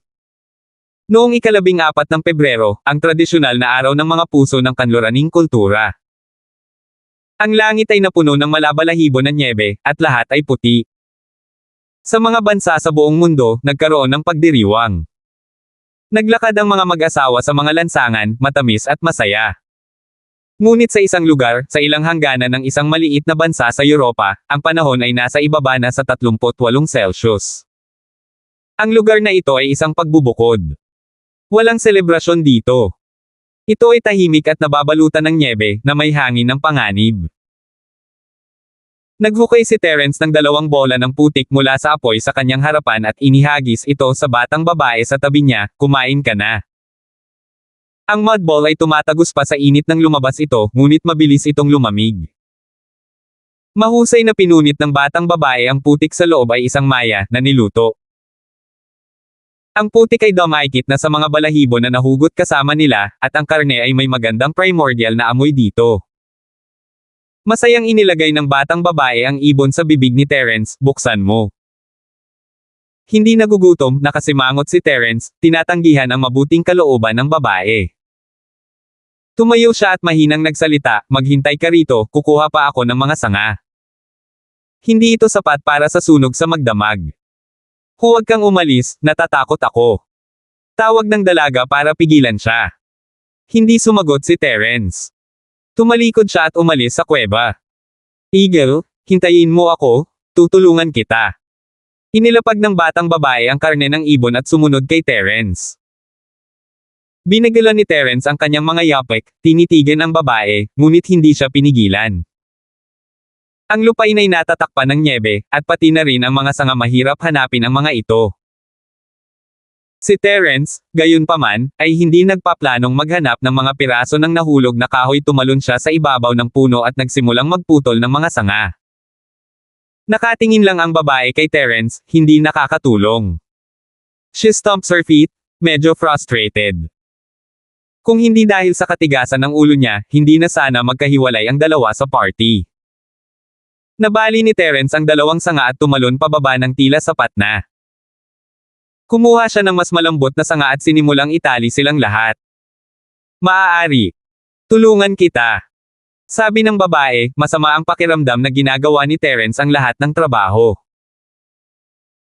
Noong ika-14 ng Pebrero, ang tradisyonal na araw ng mga puso ng kanluraning kultura. Ang langit ay napuno ng malabalahibo na nyebe, at lahat ay puti. Sa mga bansa sa buong mundo, nagkaroon ng pagdiriwang. Naglakad ang mga mag-asawa sa mga lansangan, matamis at masaya. Ngunit sa isang lugar, sa ilang hangganan ng isang maliit na bansa sa Europa, ang panahon ay nasa ibaba na sa 38 Celsius. Ang lugar na ito ay isang pagbubukod. Walang selebrasyon dito. Ito ay tahimik at nababalutan ng nyebe, na may hangin ng panganib. Naghukay si Terence ng 2 bola ng putik mula sa apoy sa kanyang harapan at inihagis ito sa batang babae sa tabi niya, kumain ka na. Ang mud ball ay tumatagos pa sa init ng lumabas ito, ngunit mabilis itong lumamig. Mahusay na pinunit ng batang babae ang putik sa loob ay isang maya, na niluto. Ang putik ay dumaikit na sa mga balahibo na nahugot kasama nila, at ang karne ay may magandang primordial na amoy dito. Masayang inilagay ng batang babae ang ibon sa bibig ni Terence, buksan mo. Hindi nagugutom, nakasimangot si Terence, tinatanggihan ang mabuting kalooban ng babae. Tumayo siya at mahinang nagsalita, "Maghintay ka rito, kukuha pa ako ng mga sanga. Hindi ito sapat para sa sunog sa magdamag. Huwag kang umalis, natatakot ako." Tawag ng dalaga para pigilan siya. Hindi sumagot si Terence. Tumalikod siya at umalis sa kuweba. "Eagle, hintayin mo ako, tutulungan kita." Inilapag ng batang babae ang karne ng ibon at sumunod kay Terence. Binagalan ni Terence ang kanyang mga yapek, tinitigan ang babae, ngunit hindi siya pinigilan. Ang lupain ay natatakpan ng nyebe, at pati na rin ang mga sanga mahirap hanapin ang mga ito. Si Terence, gayunpaman, ay hindi nagpaplanong maghanap ng mga piraso ng nahulog na kahoy. Tumalon siya sa ibabaw ng puno at nagsimulang magputol ng mga sanga. Nakatingin lang ang babae kay Terence, hindi nakakatulong. She stomps her feet, medyo frustrated. Kung hindi dahil sa katigasan ng ulo niya, hindi na sana magkahiwalay ang dalawa sa party. Nabali ni Terence ang dalawang sanga at tumalon pababa ng tila sapat na. Kumuha siya ng mas malambot na sanga at sinimulang itali silang lahat. "Maaari. Tulungan kita." Sabi ng babae, masama ang pakiramdam na ginagawa ni Terence ang lahat ng trabaho.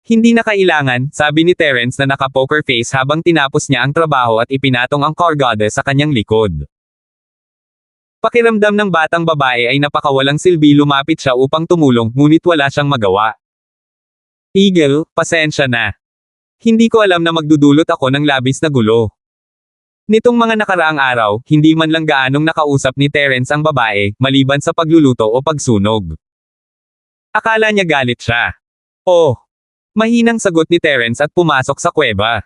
"Hindi na kailangan," sabi ni Terence na naka-poker face habang tinapos niya ang trabaho at ipinatong ang car goddess sa kanyang likod. Pakiramdam ng batang babae ay napakawalang silbi. Lumapit siya upang tumulong, ngunit wala siyang magawa. "Eagle, pasensya na. Hindi ko alam na magdudulot ako ng labis na gulo." Nitong mga nakaraang araw, hindi man lang gaanong nakausap ni Terence ang babae, maliban sa pagluluto o pagsunog. Akala niya galit siya. "Oh." Mahinang sagot ni Terence at pumasok sa kuweba.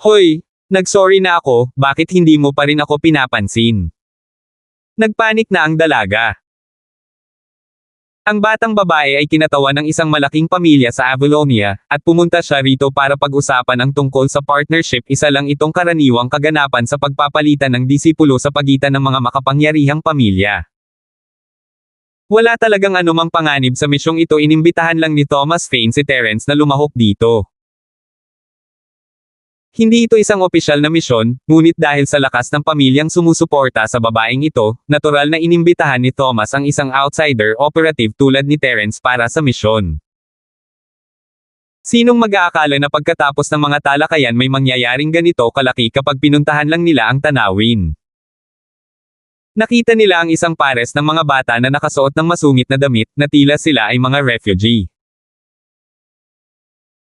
"Hoy, nagsorry na ako, bakit hindi mo pa rin ako pinapansin?" Nagpanik na ang dalaga. Ang batang babae ay kinatawan ng isang malaking pamilya sa Avalonia, at pumunta siya rito para pag-usapan ang tungkol sa partnership. Isa lang itong karaniwang kaganapan sa pagpapalitan ng disipulo sa pagitan ng mga makapangyarihang pamilya. Wala talagang anumang panganib sa misyong ito. Inimbitahan lang ni Thomas Fane si Terence na lumahok dito. Hindi ito isang opisyal na misyon, ngunit dahil sa lakas ng pamilyang sumusuporta sa babaeng ito, natural na inimbitahan ni Thomas ang isang outsider operative tulad ni Terence para sa misyon. Sinong mag-aakala na pagkatapos ng mga talakayan may mangyayaring ganito kalaki kapag pinuntahan lang nila ang tanawin? Nakita nila ang isang pares ng mga bata na nakasuot ng masungit na damit, na tila sila ay mga refugee.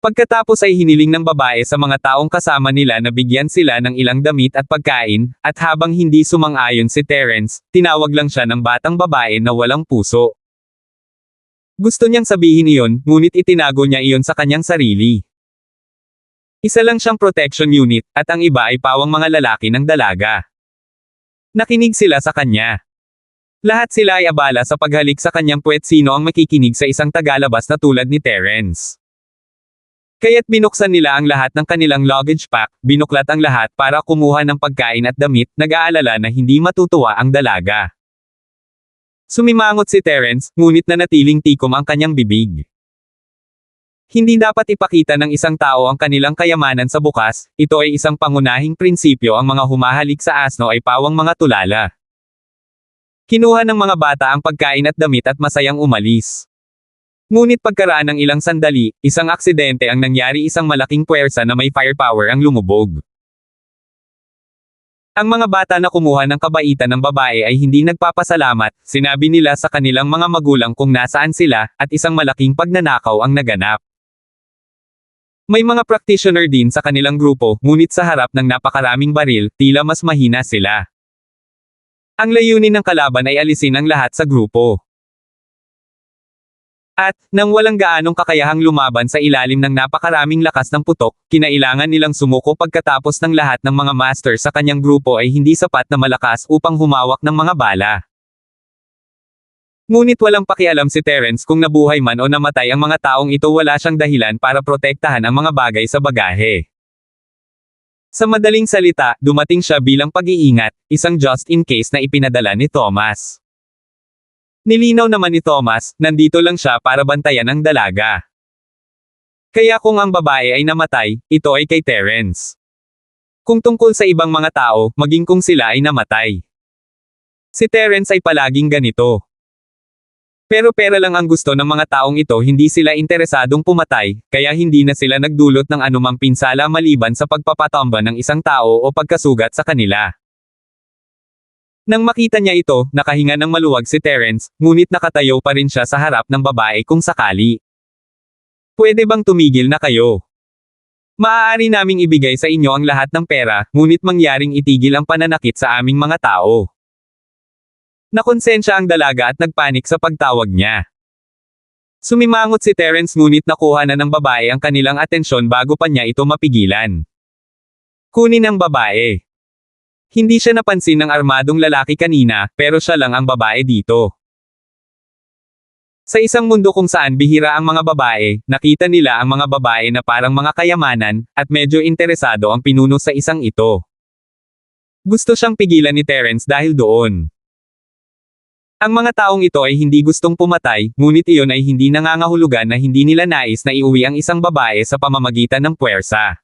Pagkatapos ay hiniling ng babae sa mga taong kasama nila na bigyan sila ng ilang damit at pagkain, at habang hindi sumang-ayon si Terence, tinawag lang siya ng batang babae na walang puso. Gusto niyang sabihin iyon, ngunit itinago niya iyon sa kanyang sarili. Isa lang siyang protection unit, at ang iba ay pawang mga lalaki ng dalaga. Nakinig sila sa kanya. Lahat sila ay abala sa paghalik sa kanyang puwet. Sino ang makikinig sa isang tagalabas na tulad ni Terence? Kaya't binuksan nila ang lahat ng kanilang luggage pack, binuklat ang lahat para kumuha ng pagkain at damit, nag-aalala na hindi matutuwa ang dalaga. Sumimangot si Terence, ngunit nanatiling tikom ang kanyang bibig. Hindi dapat ipakita ng isang tao ang kanilang kayamanan sa bukas. Ito ay isang pangunahing prinsipyo. Ang mga humahalik sa asno ay pawang mga tulala. Kinuha ng mga bata ang pagkain at damit at masayang umalis. Ngunit pagkaraan ng ilang sandali, isang aksidente ang nangyari. Isang malaking puwersa na may firepower ang lumubog. Ang mga bata na kumuha ng kabaitan ng babae ay hindi nagpapasalamat. Sinabi nila sa kanilang mga magulang kung nasaan sila, at isang malaking pagnanakaw ang naganap. May mga practitioner din sa kanilang grupo, ngunit sa harap ng napakaraming baril, tila mas mahina sila. Ang layunin ng kalaban ay alisin ang lahat sa grupo. At, nang walang gaanong kakayahang lumaban sa ilalim ng napakaraming lakas ng putok, kinailangan nilang sumuko. Pagkatapos ng lahat ng mga master sa kanyang grupo ay hindi sapat na malakas upang humawak ng mga bala. Ngunit walang pakialam si Terence kung nabuhay man o namatay ang mga taong ito. Wala siyang dahilan para protektahan ang mga bagay sa bagahe. Sa madaling salita, dumating siya bilang pag-iingat, isang just in case na ipinadala ni Thomas. Nilinaw naman ni Thomas, nandito lang siya para bantayan ang dalaga. Kaya kung ang babae ay namatay, ito ay kay Terence. Kung tungkol sa ibang mga tao, maging kung sila ay namatay. Si Terence ay palaging ganito. Pero pera lang ang gusto ng mga taong ito, hindi sila interesadong pumatay, kaya hindi na sila nagdulot ng anumang pinsala maliban sa pagpapatamba ng isang tao o pagkasugat sa kanila. Nang makita niya ito, nakahinga ng maluwag si Terence, ngunit nakatayo pa rin siya sa harap ng babae kung sakali. Pwede bang tumigil na kayo? Maaari naming ibigay sa inyo ang lahat ng pera, ngunit mangyaring itigil ang pananakit sa aming mga tao. Nakonsensya ang dalaga at nagpanik sa pagtawag niya. Sumimangot si Terence ngunit nakuha na ng babae ang kanilang atensyon bago pa niya ito mapigilan. Kunin ang babae. Hindi siya napansin ng armadong lalaki kanina, pero siya lang ang babae dito. Sa isang mundo kung saan bihira ang mga babae, nakita nila ang mga babae na parang mga kayamanan, at medyo interesado ang pinuno sa isang ito. Gusto siyang pigilan ni Terence dahil doon. Ang mga taong ito ay hindi gustong pumatay, ngunit iyon ay hindi nangangahulugan na hindi nila nais na iuwi ang isang babae sa pamamagitan ng puwersa.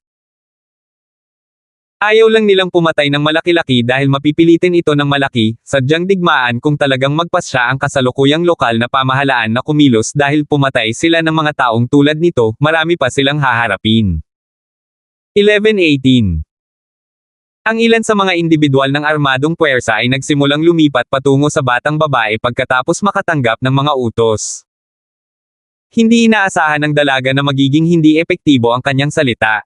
Ayaw lang nilang pumatay ng malaki-laki dahil mapipilitin ito ng malaki, sadyang digmaan kung talagang magpasya ang kasalukuyang lokal na pamahalaan na kumilos dahil pumatay sila ng mga taong tulad nito, marami pa silang haharapin. 11:18 Ang ilan sa mga individual ng armadong puwersa ay nagsimulang lumipat patungo sa batang babae pagkatapos makatanggap ng mga utos. Hindi inaasahan ng dalaga na magiging hindi epektibo ang kanyang salita.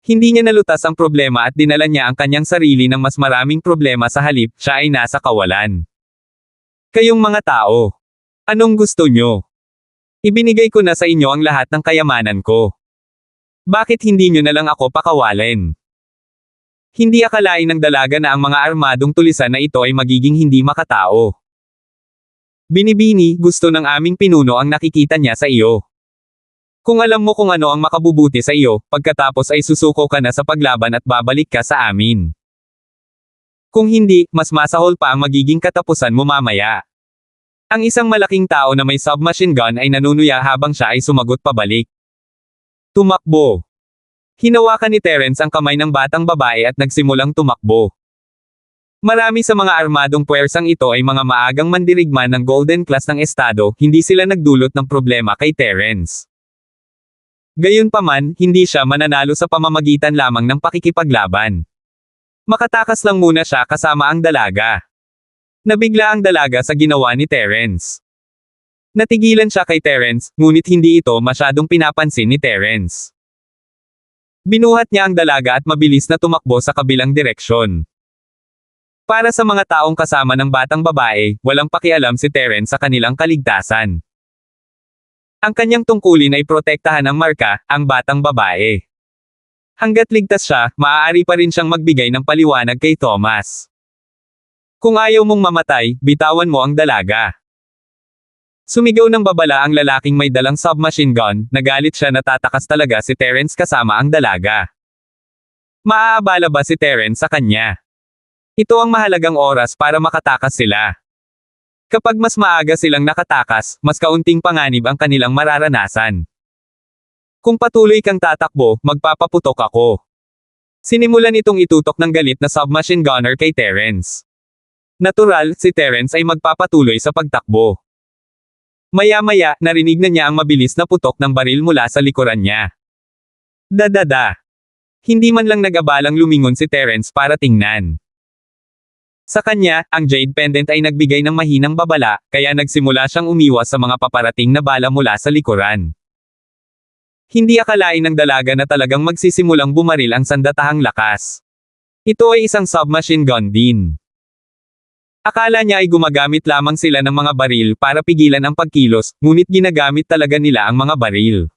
Hindi niya nalutas ang problema at dinala niya ang kanyang sarili ng mas maraming problema sa halip, siya ay nasa kawalan. Kayong mga tao. Anong gusto nyo? Ibinigay ko na sa inyo ang lahat ng kayamanan ko. Bakit hindi nyo na lang ako pakawalin? Hindi akalain ng dalaga na ang mga armadong tulisan na ito ay magiging hindi makatao. Binibini, gusto ng aming pinuno ang nakikita niya sa iyo. Kung alam mo kung ano ang makabubuti sa iyo, pagkatapos ay susuko ka na sa paglaban at babalik ka sa amin. Kung hindi, mas masahol pa ang magiging katapusan mo mamaya. Ang isang malaking tao na may submachine gun ay nanunuya habang siya ay sumagot pabalik. Tumakbo. Hinawakan ni Terence ang kamay ng batang babae at nagsimulang tumakbo. Marami sa mga armadong puwersang ito ay mga maagang mandirigma ng Golden Class ng Estado, hindi sila nagdulot ng problema kay Terence. Gayunpaman, hindi siya mananalo sa pamamagitan lamang ng pakikipaglaban. Makatakas lang muna siya kasama ang dalaga. Nabigla ang dalaga sa ginawa ni Terence. Natigilan siya kay Terence, ngunit hindi ito masyadong pinapansin ni Terence. Binuhat niya ang dalaga at mabilis na tumakbo sa kabilang direksyon. Para sa mga taong kasama ng batang babae, walang pakialam si Terence sa kanilang kaligtasan. Ang kanyang tungkulin ay protektahan ang marka, ang batang babae. Hanggat ligtas siya, maaari pa rin siyang magbigay ng paliwanag kay Thomas. Kung ayaw mong mamatay, bitawan mo ang dalaga. Sumigaw ng babala ang lalaking may dalang submachine gun, nagalit siya na tatakas talaga si Terence kasama ang dalaga. Maaabala ba si Terence sa kanya? Ito ang mahalagang oras para makatakas sila. Kapag mas maaga silang nakatakas, mas kaunting panganib ang kanilang mararanasan. Kung patuloy kang tatakbo, magpapaputok ako. Sinimulan itong itutok ng galit na submachine gunner kay Terence. Natural, si Terence ay magpapatuloy sa pagtakbo. Maya-maya, narinig na niya ang mabilis na putok ng baril mula sa likuran niya. Dadada. Hindi man lang nag-abalang lumingon si Terence para tingnan. Sa kanya, ang jade pendant ay nagbigay ng mahinang babala, kaya nagsimula siyang umiwas sa mga paparating na bala mula sa likuran. Hindi akalain ng dalaga na talagang magsisimulang bumaril ang sandatahang lakas. Ito ay isang submachine gun din. Akala niya ay gumagamit lamang sila ng mga baril para pigilan ang pagkilos, ngunit ginagamit talaga nila ang mga baril.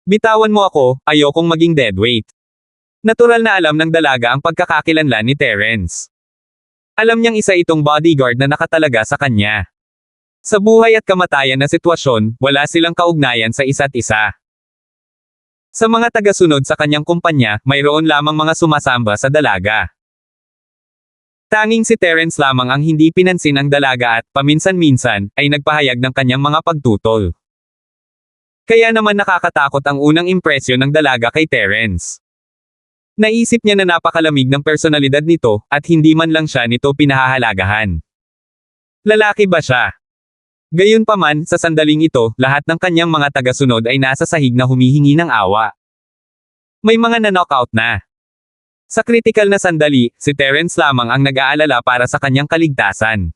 Bitawan mo ako, ayokong maging deadweight. Natural na alam ng dalaga ang pagkakakilanlan ni Terence. Alam niyang isa itong bodyguard na nakatalaga sa kanya. Sa buhay at kamatayan na sitwasyon, wala silang kaugnayan sa isa't isa. Sa mga tagasunod sa kanyang kumpanya, mayroon lamang mga sumasamba sa dalaga. Tanging si Terence lamang ang hindi pinansin ang dalaga at, paminsan-minsan, ay nagpahayag ng kanyang mga pagtutol. Kaya naman nakakatakot ang unang impresyon ng dalaga kay Terence. Naisip niya na napakalamig ng personalidad nito, at hindi man lang siya nito pinahahalagahan. Lalaki ba siya? Gayunpaman, sa sandaling ito, lahat ng kanyang mga tagasunod ay nasa sahig na humihingi ng awa. May mga na-knockout na. Sa kritikal na sandali, si Terence lamang ang nag-aalala para sa kanyang kaligtasan.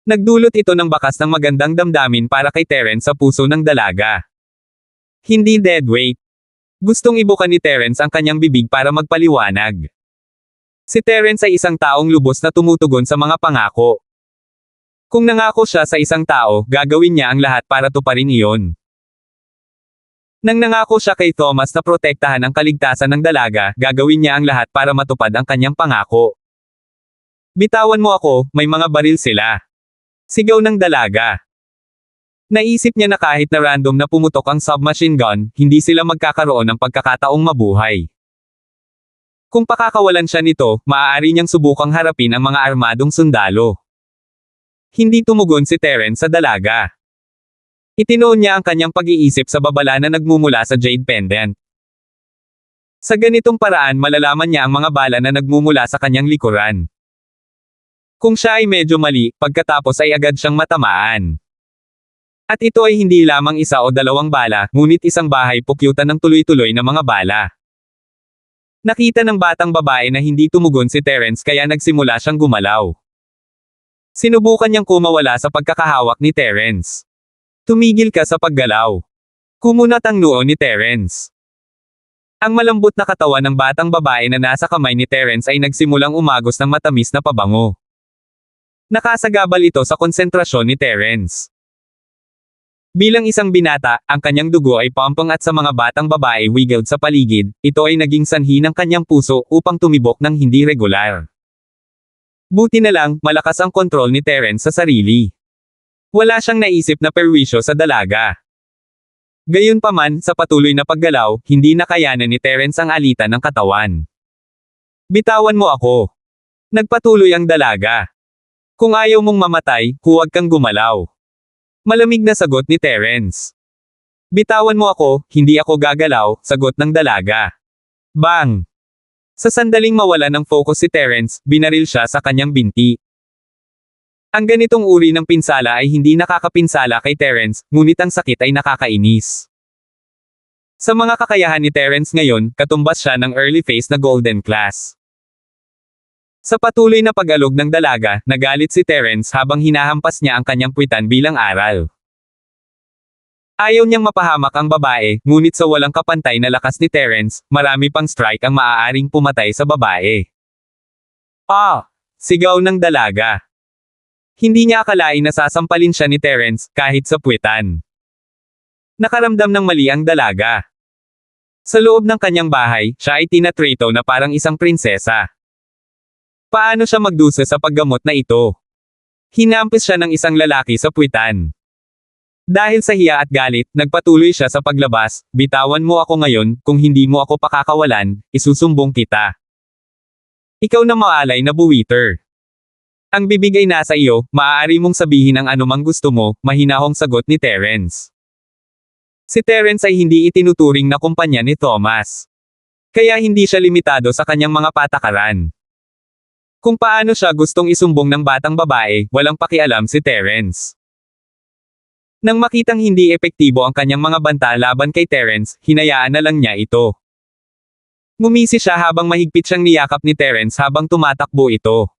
Nagdulot ito ng bakas ng magandang damdamin para kay Terence sa puso ng dalaga. Hindi dead weight. Gustong ibuka ni Terence ang kanyang bibig para magpaliwanag. Si Terence ay isang taong lubos na tumutugon sa mga pangako. Kung nangako siya sa isang tao, gagawin niya ang lahat para tuparin iyon. Nang nangako siya kay Thomas na protektahan ang kaligtasan ng dalaga, gagawin niya ang lahat para matupad ang kanyang pangako. Bitawan mo ako, may mga baril sila. Sigaw ng dalaga. Naisip niya na kahit na random na pumutok ang submachine gun, hindi sila magkakaroon ng pagkakataong mabuhay. Kung pakakawalan siya nito, maaari niyang subukang harapin ang mga armadong sundalo. Hindi tumugon si Terence sa dalaga. Itinoon niya ang kanyang pag-iisip sa babala na nagmumula sa Jade Pendant. Sa ganitong paraan malalaman niya ang mga bala na nagmumula sa kanyang likuran. Kung siya ay medyo mali, pagkatapos ay agad siyang matamaan. At ito ay hindi lamang isa o dalawang bala, ngunit isang bahay pukyutan ng tuloy-tuloy na mga bala. Nakita ng batang babae na hindi tumugon si Terence kaya nagsimula siyang gumalaw. Sinubukan niyang kumawala sa pagkakahawak ni Terence. Tumigil ka sa paggalaw. Kumunat ang noo ni Terence. Ang malambot na katawan ng batang babae na nasa kamay ni Terence ay nagsimulang umagos ng matamis na pabango. Nakasagabal ito sa konsentrasyon ni Terence. Bilang isang binata, ang kanyang dugo ay pumping at sa mga batang babae wiggled sa paligid, ito ay naging sanhi ng kanyang puso upang tumibok ng hindi regular. Buti na lang, malakas ang kontrol ni Terence sa sarili. Wala siyang naisip na perwisyo sa dalaga. Gayunpaman, sa patuloy na paggalaw, hindi nakayanan ni Terence ang alitan ng katawan. Bitawan mo ako. Nagpatuloy ang dalaga. Kung ayaw mong mamatay, huwag kang gumalaw. Malamig na sagot ni Terence. Bitawan mo ako, hindi ako gagalaw, sagot ng dalaga. Bang! Sa sandaling mawala ng focus si Terence, binaril siya sa kanyang binti. Ang ganitong uri ng pinsala ay hindi nakakapinsala kay Terence, ngunit ang sakit ay nakakainis. Sa mga kakayahan ni Terence ngayon, katumbas siya ng early phase na golden class. Sa patuloy na pag-alog ng dalaga, nagalit si Terence habang hinahampas niya ang kanyang puwitan bilang aral. Ayaw niyang mapahamak ang babae, ngunit sa walang kapantay na lakas ni Terence, marami pang strike ang maaaring pumatay sa babae. Ah! Sigaw ng dalaga. Hindi niya akalain na sasampalin siya ni Terence, kahit sa puwitan. Nakaramdam ng mali ang dalaga. Sa loob ng kanyang bahay, siya ay tinatrito na parang isang prinsesa. Paano siya magdusa sa paggamot na ito? Hinampis siya ng isang lalaki sa puwitan. Dahil sa hiya at galit, nagpatuloy siya sa paglabas, bitawan mo ako ngayon, kung hindi mo ako pakakawalan, isusumbong kita. Ikaw na maalay na buwiter. Ang bibig ay nasa iyo, maaari mong sabihin ang anumang gusto mo, mahinahong sagot ni Terence. Si Terence ay hindi itinuturing na kumpanya ni Thomas. Kaya hindi siya limitado sa kanyang mga patakaran. Kung paano siya gustong isumbong ng batang babae, walang pakialam si Terence. Nang makitang hindi epektibo ang kanyang mga banta laban kay Terence, hinayaan na lang niya ito. Ngumisi siya habang mahigpit siyang niyakap ni Terence habang tumatakbo ito.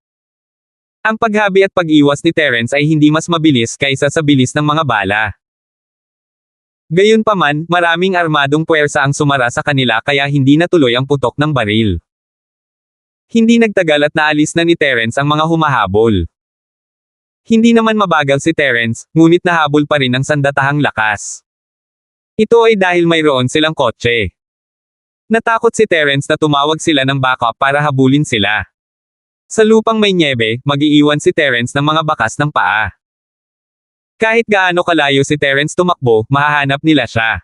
Ang paghabi at pag-iwas ni Terence ay hindi mas mabilis kaysa sa bilis ng mga bala. Gayunpaman, maraming armadong puwersa ang sumara sa kanila kaya hindi natuloy ang putok ng baril. Hindi nagtagal at naalis na ni Terence ang mga humahabol. Hindi naman mabagal si Terence, ngunit nahabol pa rin ang sandatahang lakas. Ito ay dahil mayroon silang kotse. Natakot si Terence na tumawag sila ng backup para habulin sila. Sa lupang may nyebe, mag-iiwan si Terence ng mga bakas ng paa. Kahit gaano kalayo si Terence tumakbo, mahahanap nila siya.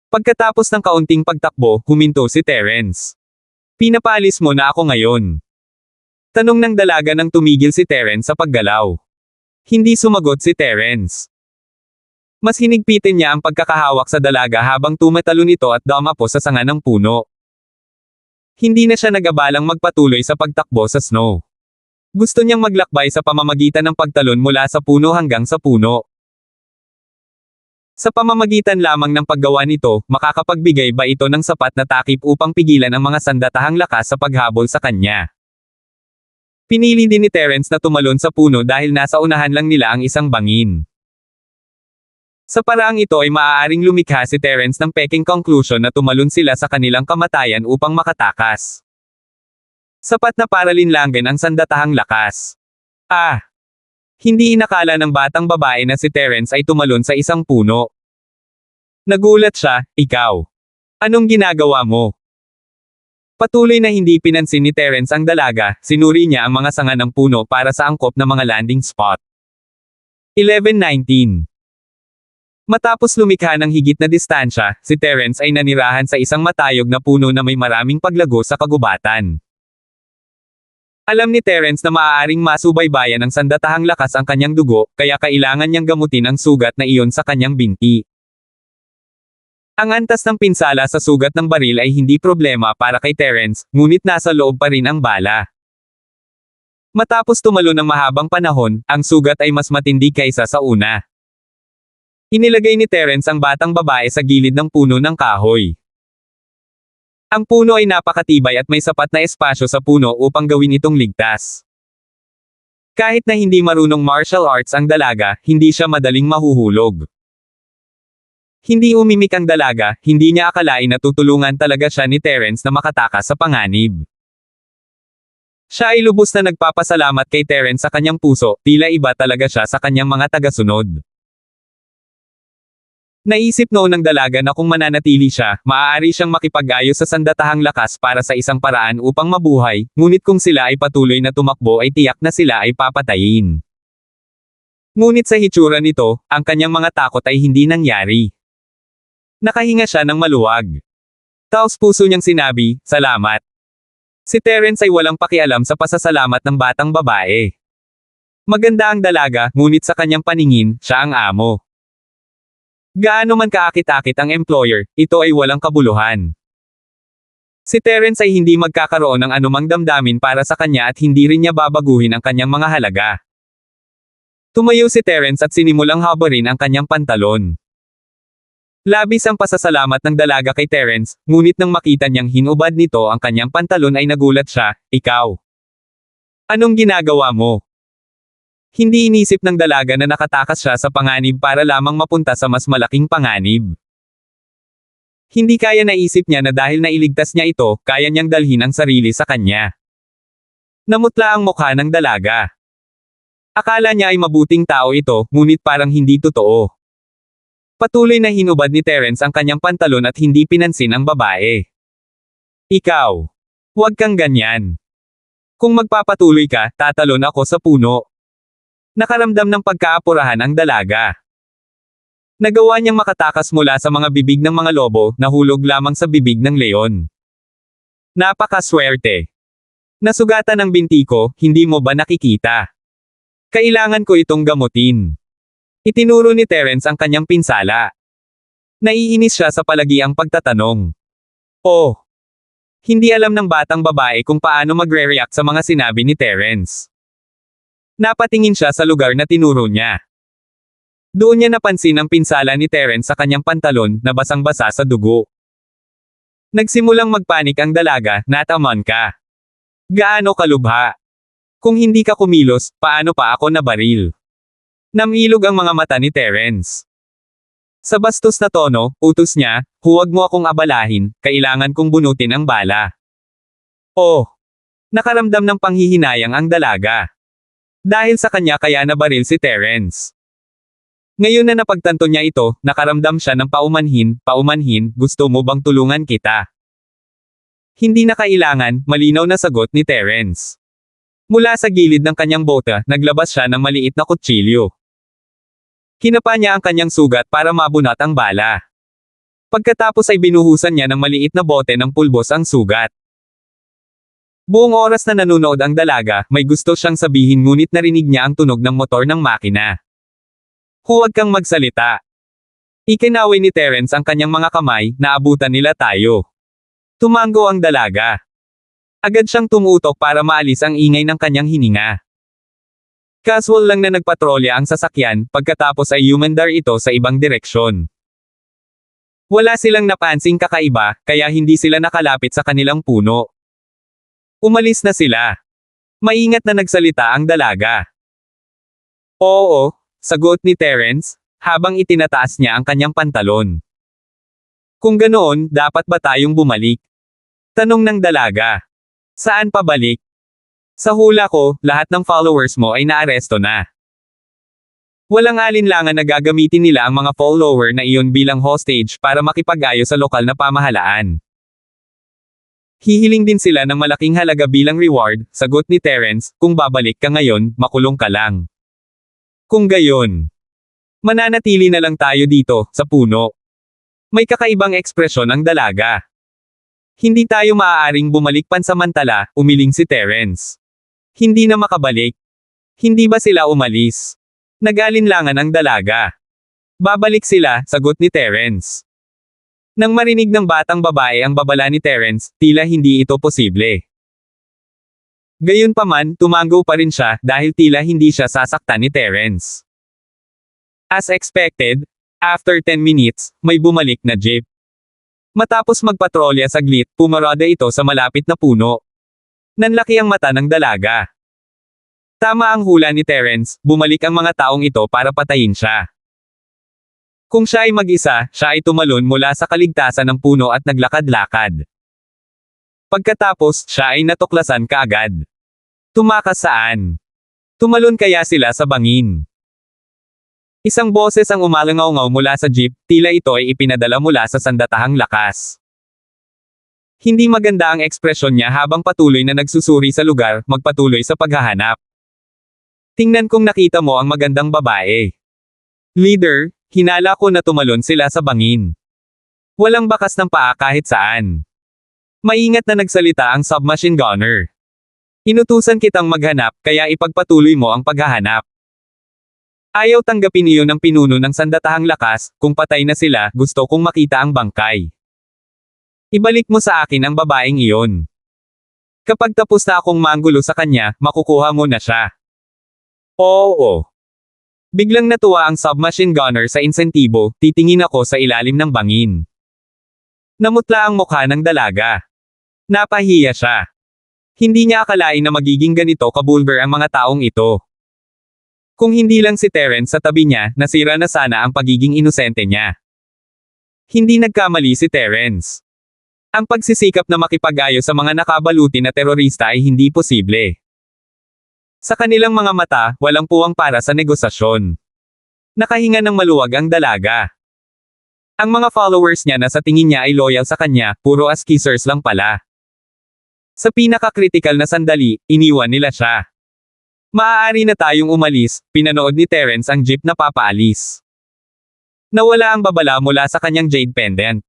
Pagkatapos ng kaunting pagtakbo, huminto si Terence. Pinapalis mo na ako ngayon. Tanong ng dalaga nang tumigil si Terence sa paggalaw. Hindi sumagot si Terence. Mas hinigpitin niya ang pagkakahawak sa dalaga habang tumatalo nito at dumapo sa sanga ng puno. Hindi na siya nag-abalang magpatuloy sa pagtakbo sa snow. Gusto niyang maglakbay sa pamamagitan ng pagtalon mula sa puno hanggang sa puno. Sa pamamagitan lamang ng paggawa nito, makakapagbigay ba ito ng sapat na takip upang pigilan ang mga sandatahang lakas sa paghabol sa kanya? Pinili din ni Terence na tumalon sa puno dahil nasa unahan lang nila ang isang bangin. Sa paraang ito ay maaaring lumikha si Terence ng peking conclusion na tumalon sila sa kanilang kamatayan upang makatakas. Sapat na para linlangin ang sandatahang lakas. Hindi inakala ng batang babae na si Terence ay tumalon sa isang puno. Nagulat siya, ikaw. Anong ginagawa mo? Patuloy na hindi pinansin ni Terence ang dalaga, sinuri niya ang mga sanga ng puno para sa angkop na mga landing spot. 11:19. Matapos lumikha ng higit na distansya, si Terence ay nanirahan sa isang matayog na puno na may maraming paglago sa kagubatan. Alam ni Terence na maaaring masubaybayan ng sandatahang lakas ang kanyang dugo, kaya kailangan niyang gamutin ang sugat na iyon sa kanyang binti. Ang antas ng pinsala sa sugat ng baril ay hindi problema para kay Terence, ngunit nasa loob pa rin ang bala. Matapos tumalon ng mahabang panahon, ang sugat ay mas matindi kaysa sa una. Inilagay ni Terence ang batang babae sa gilid ng puno ng kahoy. Ang puno ay napakatibay at may sapat na espasyo sa puno upang gawin itong ligtas. Kahit na hindi marunong martial arts ang dalaga, hindi siya madaling mahuhulog. Hindi umimik ang dalaga, hindi niya akalain na tutulungan talaga siya ni Terence na makatakas sa panganib. Siya ay lubos na nagpapasalamat kay Terence sa kanyang puso, tila iba talaga siya sa kanyang mga tagasunod. Naisip noon ng dalaga na kung mananatili siya, maaari siyang makipag-ayos sa sandatahang lakas para sa isang paraan upang mabuhay, ngunit kung sila ay patuloy na tumakbo ay tiyak na sila ay papatayin. Ngunit sa hitsura nito, ang kanyang mga takot ay hindi nangyari. Nakahinga siya ng maluwag. Taos puso niyang sinabi, "Salamat." Si Terence ay walang pakialam sa pasasalamat ng batang babae. Maganda ang dalaga, ngunit sa kanyang paningin, siya ang amo. Gaano man kaakit-akit ang employer, ito ay walang kabuluhan. Si Terence ay hindi magkakaroon ng anumang damdamin para sa kanya at hindi rin niya babaguhin ang kanyang mga halaga. Tumayo si Terence at sinimulang habarin ang kanyang pantalon. Labis ang pasasalamat ng dalaga kay Terence, ngunit nang makita niyang hinubad nito ang kanyang pantalon ay nagulat siya, "Ikaw? Anong ginagawa mo?" Hindi inisip ng dalaga na nakatakas siya sa panganib para lamang mapunta sa mas malaking panganib. Hindi kaya naisip niya na dahil nailigtas niya ito, kaya niyang dalhin ang sarili sa kanya. Namutla ang mukha ng dalaga. Akala niya ay mabuting tao ito, ngunit parang hindi totoo. Patuloy na hinubad ni Terence ang kanyang pantalon at hindi pinansin ang babae. "Ikaw. Huwag kang ganyan. Kung magpapatuloy ka, tatalon ako sa puno." Nakaramdam ng pagkaapurahan ang dalaga. Nagawa niyang makatakas mula sa mga bibig ng mga lobo, nahulog lamang sa bibig ng leon. "Napakaswerte. Nasugatan ang binti ko, hindi mo ba nakikita? Kailangan ko itong gamutin." Itinuro ni Terence ang kanyang pinsala. Naiinis siya sa palagiang pagtatanong. Oh! Hindi alam ng batang babae kung paano magre-react sa mga sinabi ni Terence. Napatingin siya sa lugar na tinuro niya. Doon niya napansin ang pinsala ni Terence sa kanyang pantalon, na basang-basa sa dugo. Nagsimulang magpanik ang dalaga, "Natamon ka. Gaano kalubha? Kung hindi ka kumilos, paano pa ako nabaril?" Namilog ang mga mata ni Terence. Sa bastos na tono, utos niya, "Huwag mo akong abalahin, kailangan kong bunutin ang bala." Oh! Nakaramdam ng panghihinayang ang dalaga. Dahil sa kanya kaya nabaril si Terence. Ngayon na napagtanto niya ito, nakaramdam siya ng paumanhin, "Gusto mo bang tulungan kita?" Hindi na kailangan, malinaw na sagot ni Terence. Mula sa gilid ng kanyang bota, naglabas siya ng maliit na kutsilyo. Kinapa niya ang kanyang sugat para mabunat ang bala. Pagkatapos ay binuhusan niya ng maliit na bote ng pulbos ang sugat. Buong oras na nanunood ang dalaga, may gusto siyang sabihin ngunit narinig niya ang tunog ng motor ng makina. "Huwag kang magsalita." Ikinaway ni Terence ang kanyang mga kamay, "Naabutan nila tayo." Tumango ang dalaga. Agad siyang tumutok para maalis ang ingay ng kanyang hininga. Casual lang na nagpatrolya ang sasakyan, pagkatapos ay umandar ito sa ibang direksyon. Wala silang napansing kakaiba, kaya hindi sila nakalapit sa kanilang puno. Umalis na sila. Maingat na nagsalita ang dalaga. Oo, sagot ni Terence, habang itinataas niya ang kanyang pantalon. Kung ganoon, dapat ba tayong bumalik? Tanong ng dalaga. Saan pabalik? Sa hula ko, lahat ng followers mo ay naaresto na. Walang alinlangan na gagamitin nila ang mga follower na iyon bilang hostage para makipag-ayos sa lokal na pamahalaan. Hihiling din sila ng malaking halaga bilang reward, sagot ni Terence, kung babalik ka ngayon, makulong ka lang. Kung gayon, mananatili na lang tayo dito, sa puno. May kakaibang ekspresyon ang dalaga. Hindi tayo maaaring bumalik pansamantala, umiling si Terence. Hindi na makabalik. Hindi ba sila umalis? Nag-alinlangan ang dalaga. Babalik sila, sagot ni Terence. Nang marinig ng batang babae ang babala ni Terence, tila hindi ito posible. Gayunpaman, tumango pa rin siya dahil tila hindi siya sasaktan ni Terence. As expected, after 10 minutes, may bumalik na jeep. Matapos magpatrolya saglit, pumarada ito sa malapit na puno. Nanlaki ang mata ng dalaga. Tama ang hula ni Terence, bumalik ang mga taong ito para patayin siya. Kung siya ay mag-isa, siya ay tumalon mula sa kaligtasan ng puno at naglakad-lakad. Pagkatapos, siya ay natuklasan kaagad. Tumakas saan? Tumalon kaya sila sa bangin? Isang boses ang umalangaw-ngaw mula sa jeep, tila ito ay ipinadala mula sa sandatahang lakas. Hindi maganda ang ekspresyon niya habang patuloy na nagsusuri sa lugar, magpatuloy sa paghahanap. Tingnan kung nakita mo ang magandang babae. Leader, hinala ko na tumalon sila sa bangin. Walang bakas ng paa kahit saan. Maingat na nagsalita ang submachine gunner. Inutusan kitang maghanap, kaya ipagpatuloy mo ang paghahanap. Ayaw tanggapin iyon ng pinuno ng sandatahang lakas, kung patay na sila, gusto kong makita ang bangkay. Ibalik mo sa akin ang babaeng iyon. Kapag tapos na akong manggulo sa kanya, makukuha mo na siya. Oo. Biglang natuwa ang submachine gunner sa insentibo, titingin ako sa ilalim ng bangin. Namutla ang mukha ng dalaga. Napahiya siya. Hindi niya akalain na magiging ganito kabulgar ang mga taong ito. Kung hindi lang si Terence sa tabi niya, nasira na sana ang pagiging inosente niya. Hindi nagkamali si Terence. Ang pagsisikap na makipag-ayos sa mga nakabaluti na terorista ay hindi posible. Sa kanilang mga mata, walang puwang para sa negosasyon. Nakahinga ng maluwag ang dalaga. Ang mga followers niya na sa tingin niya ay loyal sa kanya, puro askissers lang pala. Sa pinaka-critical na sandali, iniwan nila siya. Maaari na tayong umalis, pinanood ni Terence ang jeep na papaalis. Nawala ang babala mula sa kanyang jade pendant.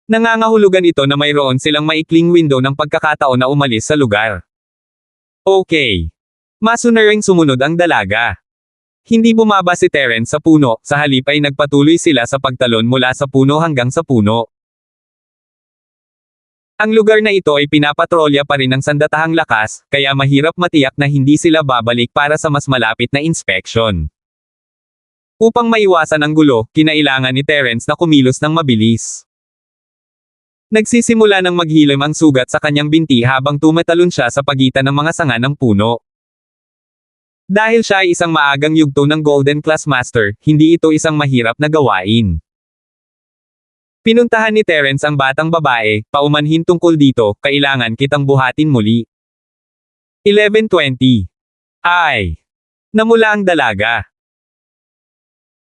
Nangangahulugan ito na mayroon silang maikling window ng pagkakataon na umalis sa lugar. Okay. Masunaring sumunod ang dalaga. Hindi bumaba si Terence sa puno, sa halip ay nagpatuloy sila sa pagtalon mula sa puno hanggang sa puno. Ang lugar na ito ay pinapatrolya pa rin ng sandatahang lakas, kaya mahirap matiyak na hindi sila babalik para sa mas malapit na inspeksyon. Upang maiwasan ang gulo, kinailangan ni Terence na kumilos ng mabilis. Nagsisimula ng maghilom ang sugat sa kanyang binti habang tumatalon siya sa pagitan ng mga sanga ng puno. Dahil siya ay isang maagang yugto ng Golden Class Master, hindi ito isang mahirap na gawain. Pinuntahan ni Terence ang batang babae, paumanhin tungkol dito, kailangan kitang buhatin muli. 11:20. Ay! Namula ang dalaga.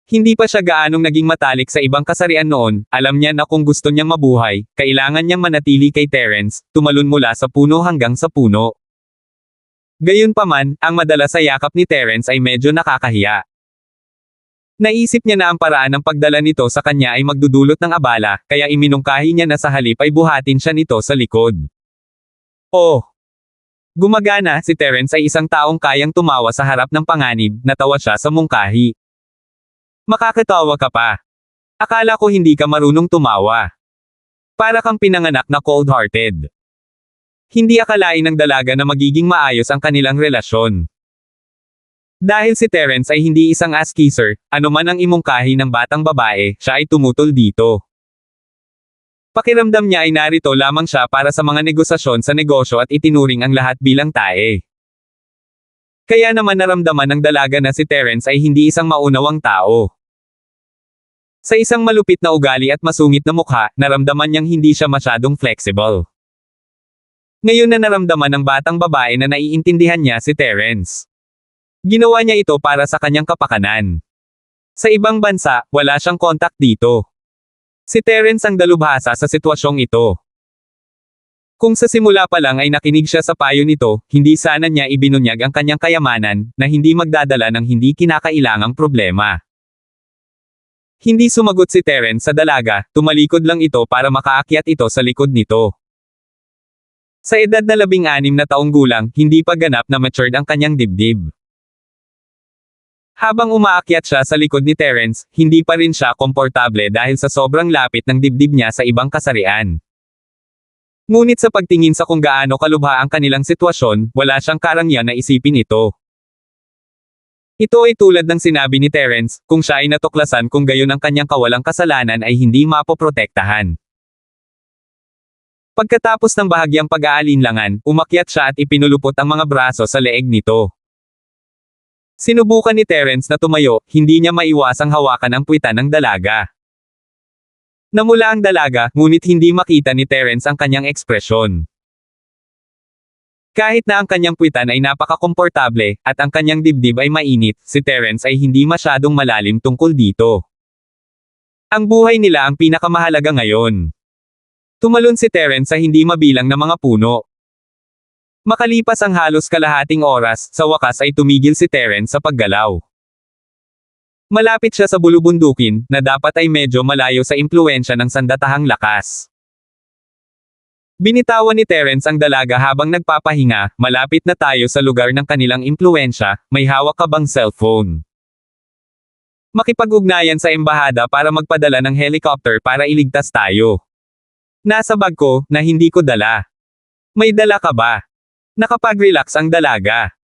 Hindi pa siya gaanong naging matalik sa ibang kasarian noon, alam niya na kung gusto niyang mabuhay, kailangan niyang manatili kay Terence, tumalon mula sa puno hanggang sa puno. Gayunpaman, ang madalas sa yakap ni Terence ay medyo nakakahiya. Naisip niya na ang paraan ng pagdala nito sa kanya ay magdudulot ng abala, kaya iminungkahi niya na sa halip ay buhatin siya nito sa likod. Oh! Gumagana, si Terence ay isang taong kayang tumawa sa harap ng panganib, natawa siya sa mungkahi. Makakatawa ka pa. Akala ko hindi ka marunong tumawa. Para kang pinanganak na cold-hearted. Hindi akalain ng dalaga na magiging maayos ang kanilang relasyon. Dahil si Terence ay hindi isang ass kisser, anuman ang imungkahi ng batang babae, siya ay tumutol dito. Pakiramdam niya ay narito lamang siya para sa mga negosasyon sa negosyo at itinuring ang lahat bilang tae. Kaya naman naramdaman ng dalaga na si Terence ay hindi isang maunawang tao. Sa isang malupit na ugali at masungit na mukha, naramdaman niyang hindi siya masyadong flexible. Ngayon na naramdaman ng batang babae na naiintindihan niya si Terence. Ginawa niya ito para sa kanyang kapakanan. Sa ibang bansa, wala siyang kontak dito. Si Terence ang dalubhasa sa sitwasyong ito. Kung sa simula pa lang ay nakinig siya sa payo nito, hindi sana niya ibinunyag ang kanyang kayamanan, na hindi magdadala ng hindi kinakailangang problema. Hindi sumagot si Terence sa dalaga, tumalikod lang ito para makaakyat ito sa likod nito. Sa edad na 16 na taong gulang, hindi pa ganap na matured ang kanyang dibdib. Habang umaakyat siya sa likod ni Terence, hindi pa rin siya komportable dahil sa sobrang lapit ng dibdib niya sa ibang kasarian. Ngunit sa pagtingin sa kung gaano kalubha ang kanilang sitwasyon, wala siyang karangyan na isipin ito. Ito ay tulad ng sinabi ni Terence, kung siya ay natuklasan kung gayon ang kanyang kawalang kasalanan ay hindi mapoprotektahan. Pagkatapos ng bahagyang pag-aalinlangan, umakyat siya at ipinulupot ang mga braso sa leeg nito. Sinubukan ni Terence na tumayo, hindi niya maiwasang hawakan ang puwitan ng dalaga. Namula ang dalaga, ngunit hindi makita ni Terence ang kanyang ekspresyon. Kahit na ang kanyang puwitan ay napaka-komportable, at ang kanyang dibdib ay mainit, si Terence ay hindi masyadong malalim tungkol dito. Ang buhay nila ang pinakamahalaga ngayon. Tumalon si Terence sa hindi mabilang na mga puno. Makalipas ang halos kalahating oras, sa wakas ay tumigil si Terence sa paggalaw. Malapit siya sa bulubundukin, na dapat ay medyo malayo sa impluwensya ng sandatahang lakas. Binitawan ni Terence ang dalaga habang nagpapahinga, malapit na tayo sa lugar ng kanilang impluwensya, may hawak ka bang cellphone? Makipag-ugnayan sa embahada para magpadala ng helicopter para iligtas tayo. Nasa bag ko, na hindi ko dala. May dala ka ba? Nakapag-relax ang dalaga.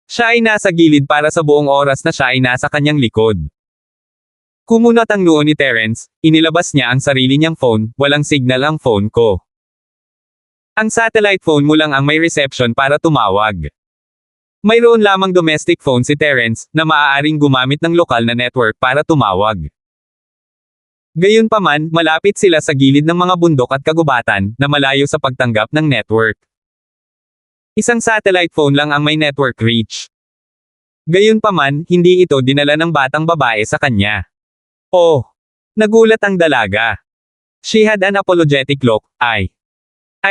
Siya ay nasa gilid para sa buong oras na siya ay nasa kanyang likod. Kumunat ang noo ni Terence, inilabas niya ang sarili niyang phone, walang signal ang phone ko. Ang satellite phone mo lang ang may reception para tumawag. Mayroon lamang domestic phone si Terence, na maaaring gumamit ng lokal na network para tumawag. Gayunpaman, malapit sila sa gilid ng mga bundok at kagubatan, na malayo sa pagtanggap ng network. Isang satellite phone lang ang may network reach. Gayunpaman, hindi ito dinala ng batang babae sa kanya. Oh! Nagulat ang dalaga. She had an apologetic look. I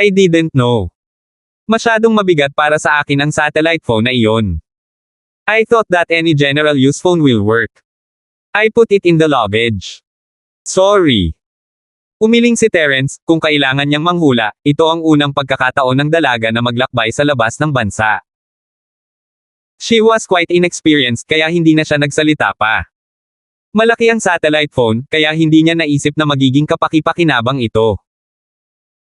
didn't know. Masyadong mabigat para sa akin ang satellite phone na iyon. I thought that any general use phone will work. I put it in the luggage. Sorry. Umiling si Terence, kung kailangan niyang manghula, ito ang unang pagkakataon ng dalaga na maglakbay sa labas ng bansa. She was quite inexperienced kaya hindi na siya nagsalita pa. Malaki ang satellite phone, kaya hindi niya naisip na magiging kapaki-pakinabang ito.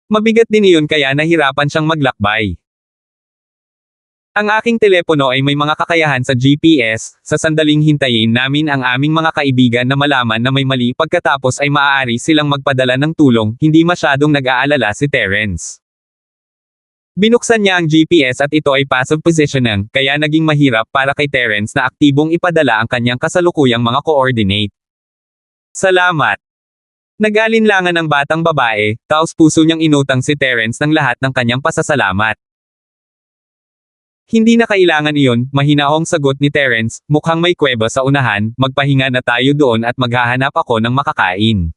Mabigat din iyon kaya nahirapan siyang maglakbay. Ang aking telepono ay may mga kakayahan sa GPS, sa sandaling hintayin namin ang aming mga kaibigan na malaman na may mali pagkatapos ay maaari silang magpadala ng tulong, hindi masyadong nag-aalala si Terence. Binuksan niya ang GPS at ito ay passive positioning, kaya naging mahirap para kay Terence na aktibong ipadala ang kanyang kasalukuyang mga coordinate. Salamat! Nag-alinlangan ang batang babae, taos puso niyang inutang si Terence ng lahat ng kanyang pasasalamat. Hindi na kailangan iyon, mahinahong sagot ni Terence, mukhang may kuweba sa unahan, magpahinga na tayo doon at maghahanap ako ng makakain.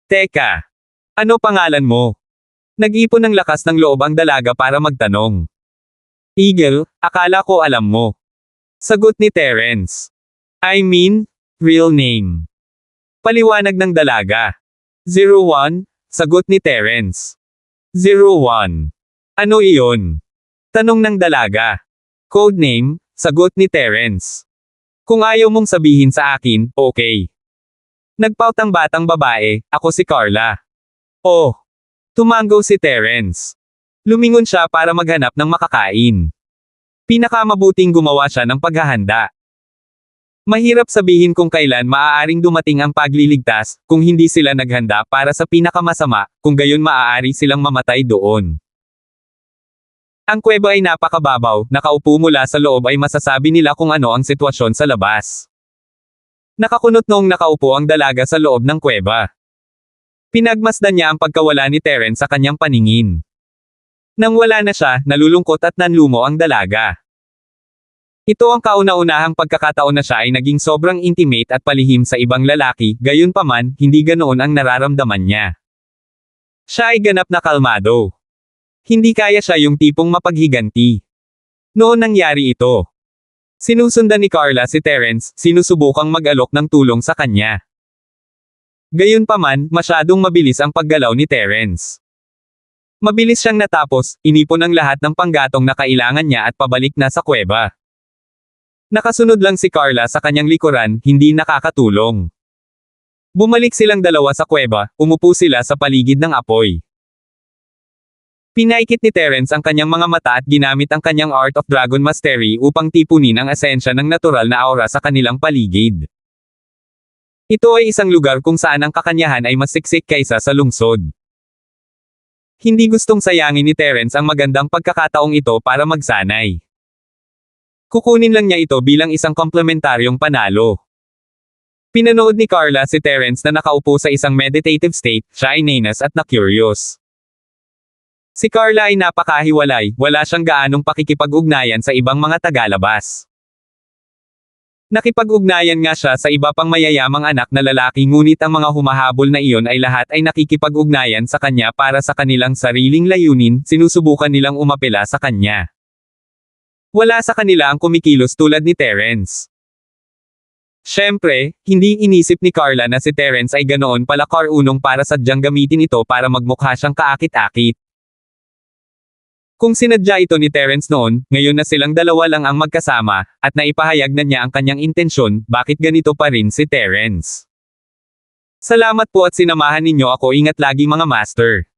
Teka! Ano pangalan mo? Nag-ipon ng lakas ng loob ang dalaga para magtanong. Eagle, akala ko alam mo. Sagot ni Terence. I mean, real name. Paliwanag ng dalaga. 01, sagot ni Terence. 01. Ano iyon? Tanong ng dalaga. Codename, sagot ni Terence. Kung ayaw mong sabihin sa akin, okay. Nagpaut ang batang babae, ako si Carla. Oh. Tumango si Terence. Lumingon siya para maghanap ng makakain. Pinakamabuting gumawa siya ng paghahanda. Mahirap sabihin kung kailan maaaring dumating ang pagliligtas, kung hindi sila naghanda para sa pinakamasama, kung gayon maaari silang mamatay doon. Ang kuweba ay napakababaw, nakaupo mula sa loob ay masasabi nila kung ano ang sitwasyon sa labas. Nakakunot noong nakaupo ang dalaga sa loob ng kuweba. Pinagmasdan niya ang pagkawala ni Terence sa kanyang paningin. Nang wala na siya, nalulungkot at nanlumo ang dalaga. Ito ang kauna-unahang pagkakataon na siya ay naging sobrang intimate at palihim sa ibang lalaki, gayunpaman, hindi ganoon ang nararamdaman niya. Siya ay ganap na kalmado. Hindi kaya siya yung tipong mapaghiganti. Noon nangyari ito. Sinusundan ni Carla si Terence, sinusubukang mag-alok ng tulong sa kanya. Gayunpaman, masyadong mabilis ang paggalaw ni Terence. Mabilis siyang natapos, inipon ang lahat ng panggatong na kailangan niya at pabalik na sa kuweba. Nakasunod lang si Carla sa kanyang likuran, hindi nakakatulong. Bumalik silang dalawa sa kuweba, umupo sila sa paligid ng apoy. Pinaikit ni Terence ang kanyang mga mata at ginamit ang kanyang Art of Dragon Mastery upang tipunin ang esensya ng natural na aura sa kanilang paligid. Ito ay isang lugar kung saan ang kakanyahan ay mas siksik kaysa sa lungsod. Hindi gustong sayangin ni Terence ang magandang pagkakataong ito para magsanay. Kukunin lang niya ito bilang isang komplementaryong panalo. Pinanood ni Carla si Terence na nakaupo sa isang meditative state, siya ay nanas at na-curious. Si Carla ay napakahiwalay, wala siyang gaanong pakikipag-ugnayan sa ibang mga tagalabas. Nakipag-ugnayan nga siya sa iba pang mayayamang anak na lalaki ngunit ang mga humahabol na iyon ay lahat ay nakikipag-ugnayan sa kanya para sa kanilang sariling layunin, sinusubukan nilang umapela sa kanya. Wala sa kanila ang kumikilos tulad ni Terence. Siyempre, hindi inisip ni Carla na si Terence ay ganoon pala karunong para sadyang gamitin ito para magmukha siyang kaakit-akit. Kung sinadya ito ni Terence noon, ngayon na silang dalawa lang ang magkasama, at naipahayag na niya ang kanyang intensyon, bakit ganito pa rin si Terence? Salamat po at sinamahan ninyo ako, ingat lagi mga master.